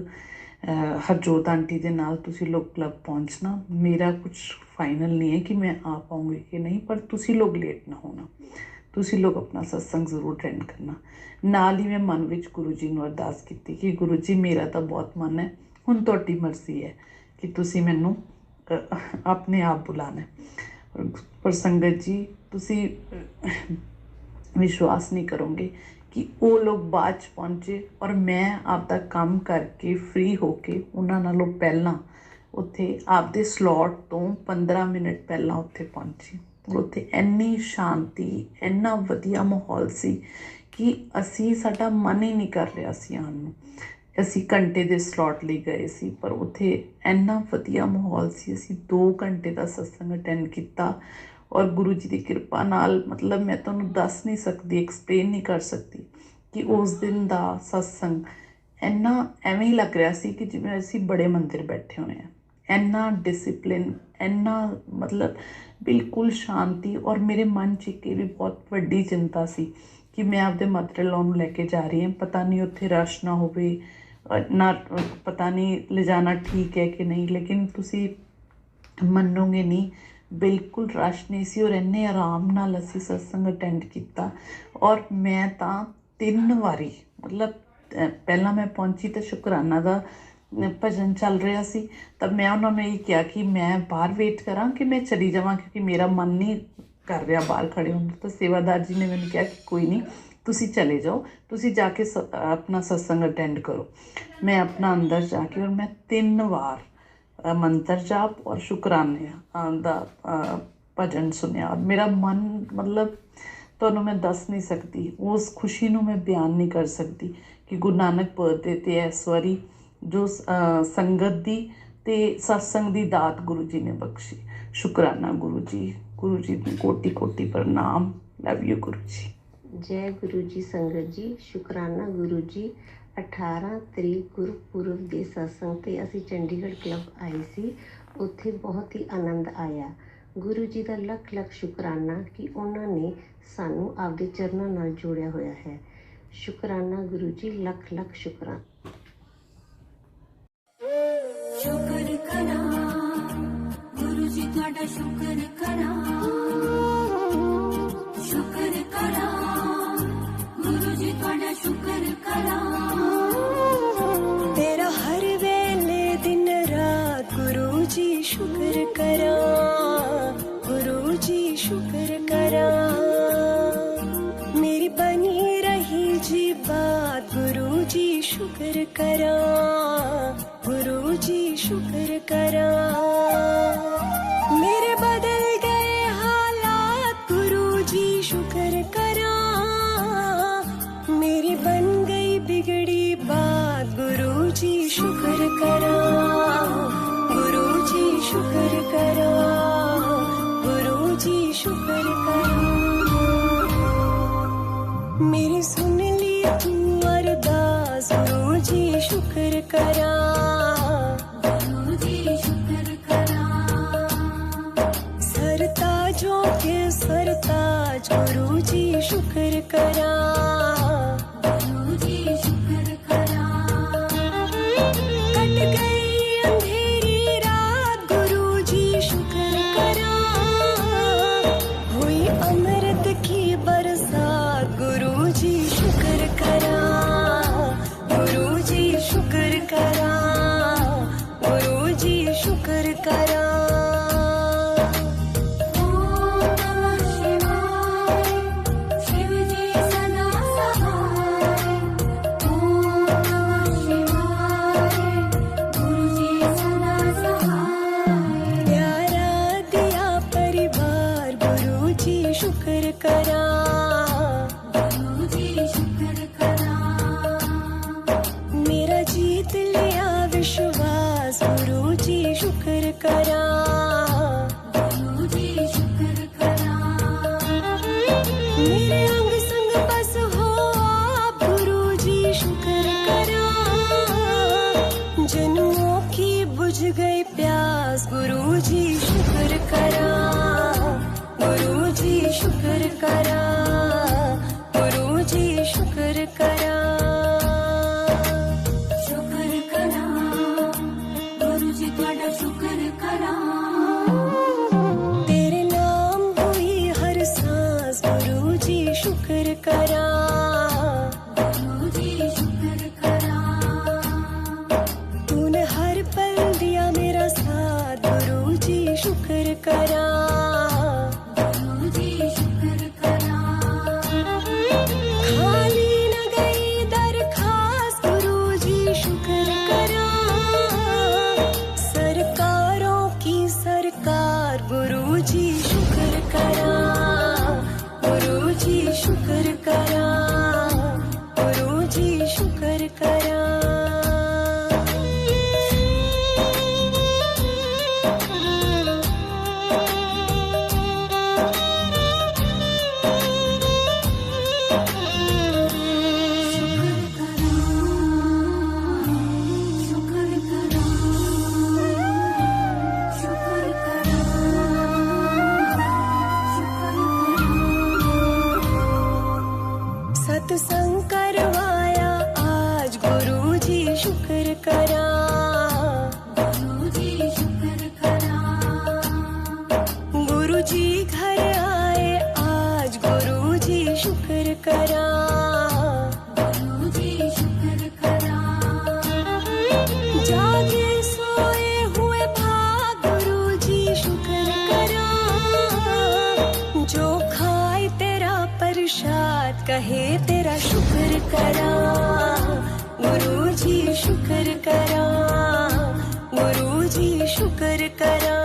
हरजोत आंटी दे नाल तुसी लोग क्लब पहुँचना मेरा कुछ फाइनल नहीं है कि मैं आ पाऊँगी कि नहीं पर तुसी लोग लेट ना होना तुसी लोग अपना सत्संग जरूर अटेंड करना नाल ही मैं मन विच गुरु जी नूं अरदास की कि गुरु जी मेरा तो बहुत मन है हुण तुहाडी मर्जी है कि तुसी मैनू अपने आप बुलाना पर संगत जी तुसी विश्वास नहीं करोगे कि वो लोग बाद च पहुँचे और मैं आपका काम करके फ्री होके उन्हां नालों पहलां उत्थे आपदे स्लॉट तो 15 मिनट पहलां उत्थे पहुँची उत्थे इन्नी शांति इन्ना वधिया माहौल सी कि असी साडा मन ही नहीं कर रहा सी आउण नूं असी घंटे दे स्लॉट लई गए सी पर उत्थे इन्ना वधिया माहौल सी असी 2 घंटे का सत्संग अटेंड किया और गुरु जी की कृपा नाल मतलब मैं तुहानूं दस नहीं सकती एक्सप्लेन नहीं कर सकती कि उस दिन का सत्संग इन्ना एवें ही लग रहा सी कि जिवें असी बड़े मंदिर बैठे हुए हैं इन्ना डिसिपलिन ਇੰਨਾ ਮਤਲਬ ਬਿਲਕੁਲ ਸ਼ਾਂਤੀ। ਔਰ ਮੇਰੇ ਮਨ 'ਚ ਇੱਕ ਇਹ ਵੀ ਬਹੁਤ ਵੱਡੀ ਚਿੰਤਾ ਸੀ ਕਿ ਮੈਂ ਆਪਦੇ ਮਦਰ ਇਨ ਲॉ ਨੂੰ ਲੈ ਕੇ ਜਾ ਰਹੀ ਹਾਂ, ਪਤਾ ਨਹੀਂ ਉੱਥੇ ਰਸ਼ ਨਾ ਹੋਵੇ, ਨਾ ਪਤਾ ਨਹੀਂ ਲਿਜਾਣਾ ਠੀਕ ਹੈ ਕਿ ਨਹੀਂ। ਲੇਕਿਨ ਤੁਸੀਂ ਮੰਨੋਗੇ ਨਹੀਂ, ਬਿਲਕੁਲ ਰਸ਼ ਨਹੀਂ ਸੀ ਔਰ ਇੰਨੇ ਆਰਾਮ ਨਾਲ ਅਸੀਂ ਸਤਸੰਗ ਅਟੈਂਡ ਕੀਤਾ। ਔਰ ਮੈਂ ਤਾਂ 3 ਵਾਰੀ ਮਤਲਬ ਪਹਿਲਾਂ ਮੈਂ ਪਹੁੰਚੀ ਤਾਂ ਸ਼ੁਕਰਾਨਾ ਦਾ ਭਜਨ ਚੱਲ ਰਿਹਾ ਸੀ, ਤਾਂ ਮੈਂ ਉਹਨਾਂ ਨੂੰ ਇਹ ਕਿਹਾ ਕਿ ਮੈਂ ਬਾਹਰ ਵੇਟ ਕਰਾਂ ਕਿ ਮੈਂ ਚਲੀ ਜਾਵਾਂ, ਕਿਉਂਕਿ ਮੇਰਾ ਮਨ ਨਹੀਂ ਕਰ ਰਿਹਾ ਬਾਹਰ ਖੜੇ ਹੋਣ। ਤਾਂ ਸੇਵਾਦਾਰ ਜੀ ਨੇ ਮੈਨੂੰ ਕਿਹਾ ਕਿ ਕੋਈ ਨਹੀਂ, ਤੁਸੀਂ ਚਲੇ ਜਾਓ, ਤੁਸੀਂ ਜਾ ਕੇ ਆਪਣਾ ਸਤਸੰਗ ਅਟੈਂਡ ਕਰੋ। ਮੈਂ ਆਪਣਾ ਅੰਦਰ ਜਾ ਕੇ ਔਰ ਮੈਂ 3 ਵਾਰ ਮੰਤਰ ਜਾਪ ਔਰ ਸ਼ੁਕਰਾਨੇ ਦਾ ਭਜਨ ਸੁਣਿਆ। ਔਰ ਮੇਰਾ ਮਨ ਮਤਲਬ ਤੁਹਾਨੂੰ ਮੈਂ ਦੱਸ ਨਹੀਂ ਸਕਦੀ, ਉਸ ਖੁਸ਼ੀ ਨੂੰ ਮੈਂ ਬਿਆਨ ਨਹੀਂ ਕਰ ਸਕਦੀ ਕਿ ਗੁਰੂ ਨਾਨਕ ਬਰਥਡੇ 'ਤੇ ਇਸ ਵਾਰੀ ਜੋ ਸੰਗਤ ਦੀ ਅਤੇ ਸਤਸੰਗ ਦੀ ਦਾਤ ਗੁਰੂ ਜੀ ਨੇ ਬਖਸ਼ੀ। ਸ਼ੁਕਰਾਨਾ ਗੁਰੂ ਜੀ ਨੂੰ ਕੋਟੀ ਕੋਟੀ ਪ੍ਰਣਾਮ। Love you Guru ji. ਜੈ ਗੁਰੂ ਜੀ। ਸੰਗਤ ਜੀ, ਸ਼ੁਕਰਾਨਾ ਗੁਰੂ ਜੀ। 18 ਤਰੀਕ ਗੁਰਪੁਰਬ ਦੇ ਸਤਸੰਗ 'ਤੇ ਅਸੀਂ ਚੰਡੀਗੜ੍ਹ ਕਲੱਬ ਆਏ ਸੀ, ਉੱਥੇ ਬਹੁਤ ਹੀ ਆਨੰਦ ਆਇਆ। ਗੁਰੂ ਜੀ ਦਾ ਲੱਖ ਲੱਖ ਸ਼ੁਕਰਾਨਾ ਕਿ ਉਹਨਾਂ ਨੇ ਸਾਨੂੰ ਆਪਦੇ ਚਰਨਾਂ ਨਾਲ ਜੋੜਿਆ ਹੋਇਆ ਹੈ। ਸ਼ੁਕਰਾਨਾ ਗੁਰੂ ਜੀ, ਲੱਖ ਲੱਖ ਸ਼ੁਕਰਾਨਾ। ਸ਼ੁਕਰ ਕਰਾਂ ਗੁਰੂ ਜੀ ਤੁਹਾਡਾ, ਸ਼ੁਕਰ ਕਰਾਂ, ਸ਼ੁਕਰ ਕਰਾਂ ਗੁਰੂ ਜੀ ਤੁਹਾਡਾ, ਸ਼ੁਕਰ ਕਰਾਂ। ਤੇਰਾ ਹਰ ਵੇਲੇ ਦਿਨ ਰਾਤ ਗੁਰੂ ਜੀ ਸ਼ੁਕਰ ਕਰਾਂ, ਗੁਰੂ ਜੀ ਸ਼ੁਕਰ ਕਰਾਂ। ਮੇਰੀ ਬਣੀ ਰਹੀ ਜੀ ਬਾਤ ਗੁਰੂ ਜੀ ਸ਼ੁਕਰ ਕਰਾਂ, ਗੁਰੂ ਜੀ ਸ਼ੁਕਰ ਕਰਾਂ। ਮੇਰੇ ਬਦਲ ਗਏ ਹਾਲਾਤ ਗੁਰੂ ਜੀ ਸ਼ੁਕਰ ਕਰਾਂ। ਮੇਰੀ ਬਣ ਗਈ ਬਿਗੜੀ ਬਾਤ ਗੁਰੂ ਜੀ ਸ਼ੁਕਰ ਕਰਾਂ, ਗੁਰੂ ਜੀ ਸ਼ੁਕਰ ਕਰਾਂ, ਗੁਰੂ ਜੀ ਸ਼ੁਕਰ ਕਰਾਂ। ਮੇਰੀ ਸੁਣ ਲਈ ਤੂੰ ਅਰਦਾਸ ਗੁਰੂ ਜੀ ਸ਼ੁਕਰ ਕਰਾਂ, ਗੁਰੂ ਜੀ ਸ਼ੁਕਰ ਕਰਾਂ। ਸਰਤਾਜੋਂ ਕੇ ਸਰਤਾਜ ਗੁਰੂ ਜੀ ਸ਼ੁਕਰ ਕਰਾਂ, ਗੁਰੂ ਜੀ ਸ਼ੁਕਰ ਕਰਾਂ। ਕੱਟ ਗਈ ਅੰਧੇਰੀ ਰਾਤ ਗੁਰੂ ਜੀ ਸ਼ੁਕਰ ਕਰਾਂ। ਹੋਈ ਅੰਮ੍ਰਿਤ ਕੀ ਬਰਸਾਤ ਗੁਰੂ ਜੀ ਸ਼ੁਕਰ ਕਰਾਂ, ਗੁਰੂ ਜੀ ਸ਼ੁਕਰ ਕਰਾਂ, ਗੁਰੂ ਜੀ ਸ਼ੁਕਰ ਕਰਾਂ। प्यारा दिया परिवार गुरु जी शुक्र करा, गुरु जी शुक्र करा। मेरा जीत लिया विश्वास गुरु जी शुक्र करा, गुरु जी शुक्र करा। मेरे अंग संग बस हो आप गुरु जी शुक्र करा। जन्मों की बुझ गई प्यास गुरु जी शुक्र करा, गुरु जी शुक्र करा, गुरु जी शुक्र करा। शुक्र करा गुरु जी ਤੁਹਾਡਾ शुक्र करा। तेरे नाम हुई हर सांस गुरु जी शुक्र करा, गुरु जी शुक्र करा। तूने हर पल दिया मेरा साथ गुरु जी शुक्र करा, गुरु जी शुक्र करा। खाली न गई दरखास्त गुरु जी शुक्र करा। सरकारों की सरकार गुरु जी शुक्र करा, गुरु जी शुक्र करा, गुरु जी शुक्र करा। शुक्र करा, शुक्र करा। कहे तेरा शुक्र करा गुरु जी शुक्र करा गुरु जी शुक्र करा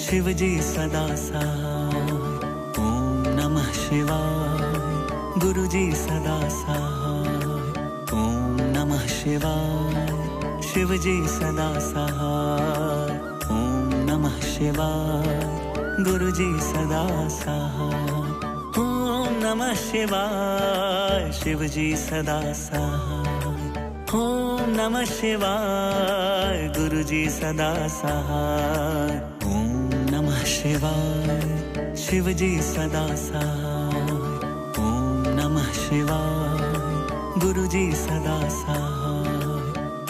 शिव जी सदा सहाय ओम नमः शिवाय गुरु जी सदा सहाय ओम नमः शिवाय शिव जी सदा सहाय ओम नमः शिवाय गुरु जी सदा सहाय ओम नमः शिवाय शिव जी सदा सहाय ओम नमः शिवाय गुरु जी सदा सहाय ओम नमः शिवाय शिव जी सदा सहाय। ओम नमः शिवाय गुरु जी सदा सहाय।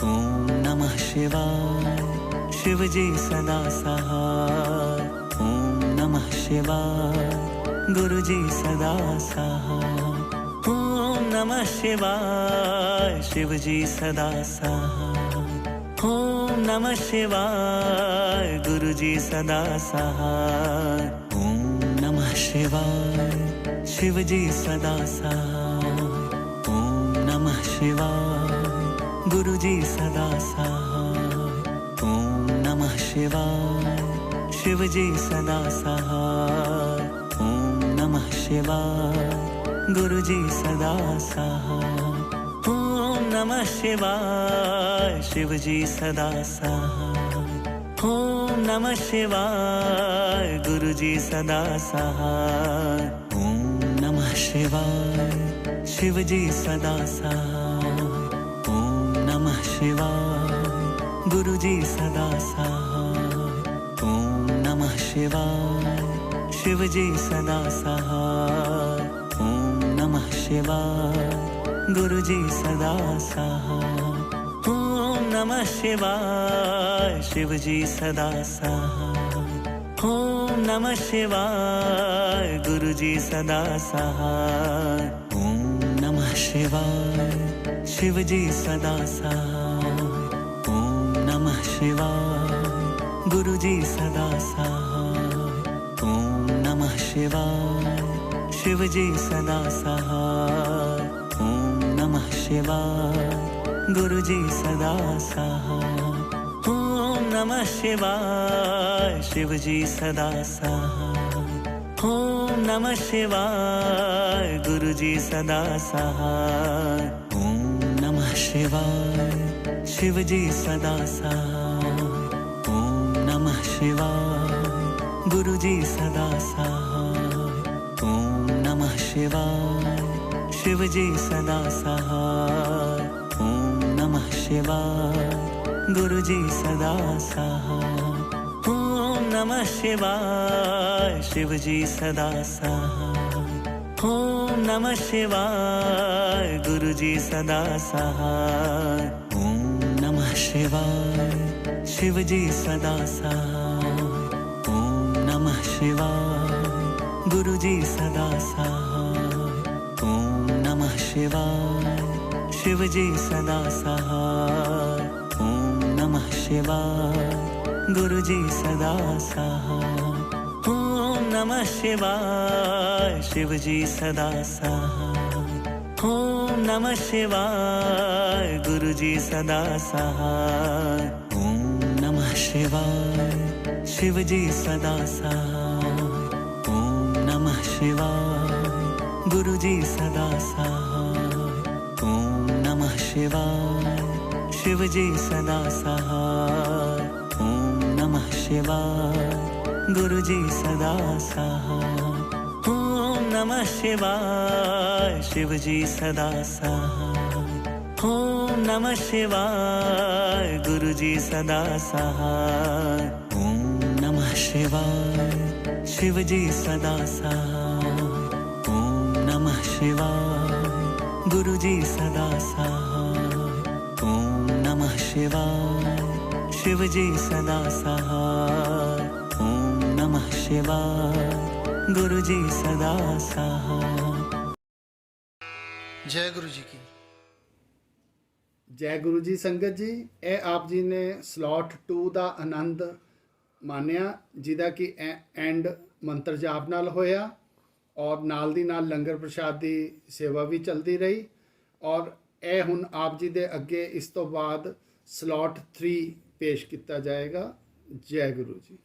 ओम नमः शिवाय शिव जी सदा सहाय। ओम नमः शिवाय गुरु जी सदा सहाय। ओम नमः शिवाय शिव जी सदा सहाय। ओम नमः शिवाय गुरु जी सदा सहाय। ओम नमः शिवाय शिव जी सदा सहाय। ओम नमः शिवाय गुरु जी सदा सहाय। ओम नमः शिवाय शिव जी सदा सहाय। ओम नमः शिवाय गुरु जी सदा सहाय। ओम नमः शिवाय शिव जी सदा सहाय। ओम नमः शिवाय गुरु जी सदा सहाय। ओम नमः शिवाय शिव जी सदा सहाय। ओम नमः शिवाय गुरु जी सदा सहाय। ओम नमः शिवाय शिव जी सदा सहाय। ओम नमः शिवाय गुरु जी सदा सहाय। ओम नमः शिवाय शिव जी सदा सहाय। ओम नमः शिवाय गुरु जी सदा सहाय। ओम नमः शिवाय शिव जी सदा सहाय। ओम नमः शिवाय गुरु जी सदा सहाय। ओम नमः शिवाय शिव जी सदा सहाय। ओम नमः शिवाय गुरु जी सदा सहाय। ओम नमः शिवाय शिव जी सदा सहाय। ओम नमः शिवाय गुरु जी सदा सहाय। ओम नमः शिवाय शिव जी सदा सहाय। ओम नमः शिवाय गुरु जी सदा सहाय। ओम नमः शिवाय शिव जी सदा सहाय। ओम नमः शिवाय गुरु जी सदा सहाय। ओम नमः शिवाय शिव जी सदा सहाय। ओम नमः शिवाय गुरु जी सदा सहाय। ओम नमः शिवाय शिव जी सदा सहाय। ओम नमः शिवाय गुरु जी सदा सहाय। ओम नमः शिवाय शिव जी सदा सहाय। ओम नमः शिवाय गुरु जी सदा सहाय। ओम नमः शिवाय शिव जी सदा सहाय। ओम नमः शिवाय गुरु जी सदा सहाय। ओम नमः शिवाय शिव जी सदा सहाय। ओम नमः शिवाय गुरु जी सदा सहाय। ओम नमः शिवाय शिव जी सदा सहाय। ओम नमः शिवाय गुरु जी सदा सहाय। ओम नमः शिवाय शिव जी सदा सहाय। ओम नमः शिवाय गुरु जी सदा सहाय। ओम नमः शिवाय शिव जी सदा सहाय। ओम नमः शिवाय गुरु जी सदा सहाय। ओम नमः शिवाय शिव जी सदा सहाय। ओम नमः शिवाय गुरु जी सदा सहाय। जय गुरु जी की। ਜੈ ਗੁਰੂ ਜੀ ਸੰਗਤ ਜੀ, ਇਹ ਆਪ ਜੀ ਨੇ ਸਲੋਟ 2 ਦਾ ਆਨੰਦ ਮਾਣਿਆ, ਜਿਹਦਾ ਕਿ ਐਂਡ ਮੰਤਰ ਜਾਪ ਨਾਲ ਹੋਇਆ ਔਰ ਨਾਲ ਦੀ ਨਾਲ ਲੰਗਰ ਪ੍ਰਸ਼ਾਦ ਦੀ ਸੇਵਾ ਵੀ ਚੱਲਦੀ ਰਹੀ। ਔਰ ਇਹ ਹੁਣ ਆਪ ਜੀ ਦੇ ਅੱਗੇ ਇਸ ਤੋਂ ਬਾਅਦ ਸਲੋਟ 3 ਪੇਸ਼ ਕੀਤਾ ਜਾਏਗਾ। ਜੈ ਗੁਰੂ ਜੀ।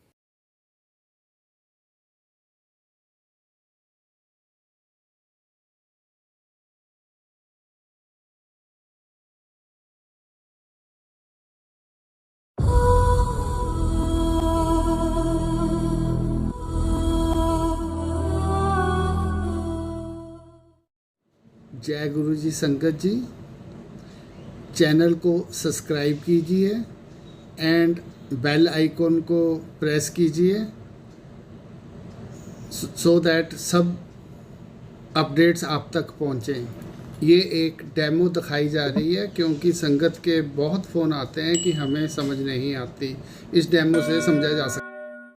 जय गुरु जी संगत जी, चैनल को सब्सक्राइब कीजिए एंड बेल आइकॉन को प्रेस कीजिए सो दैट सब अपडेट्स आप तक पहुँचें। ये एक डेमो दिखाई जा रही है क्योंकि संगत के बहुत फ़ोन आते हैं कि हमें समझ नहीं आती। इस डेमो से समझा जा सकता है।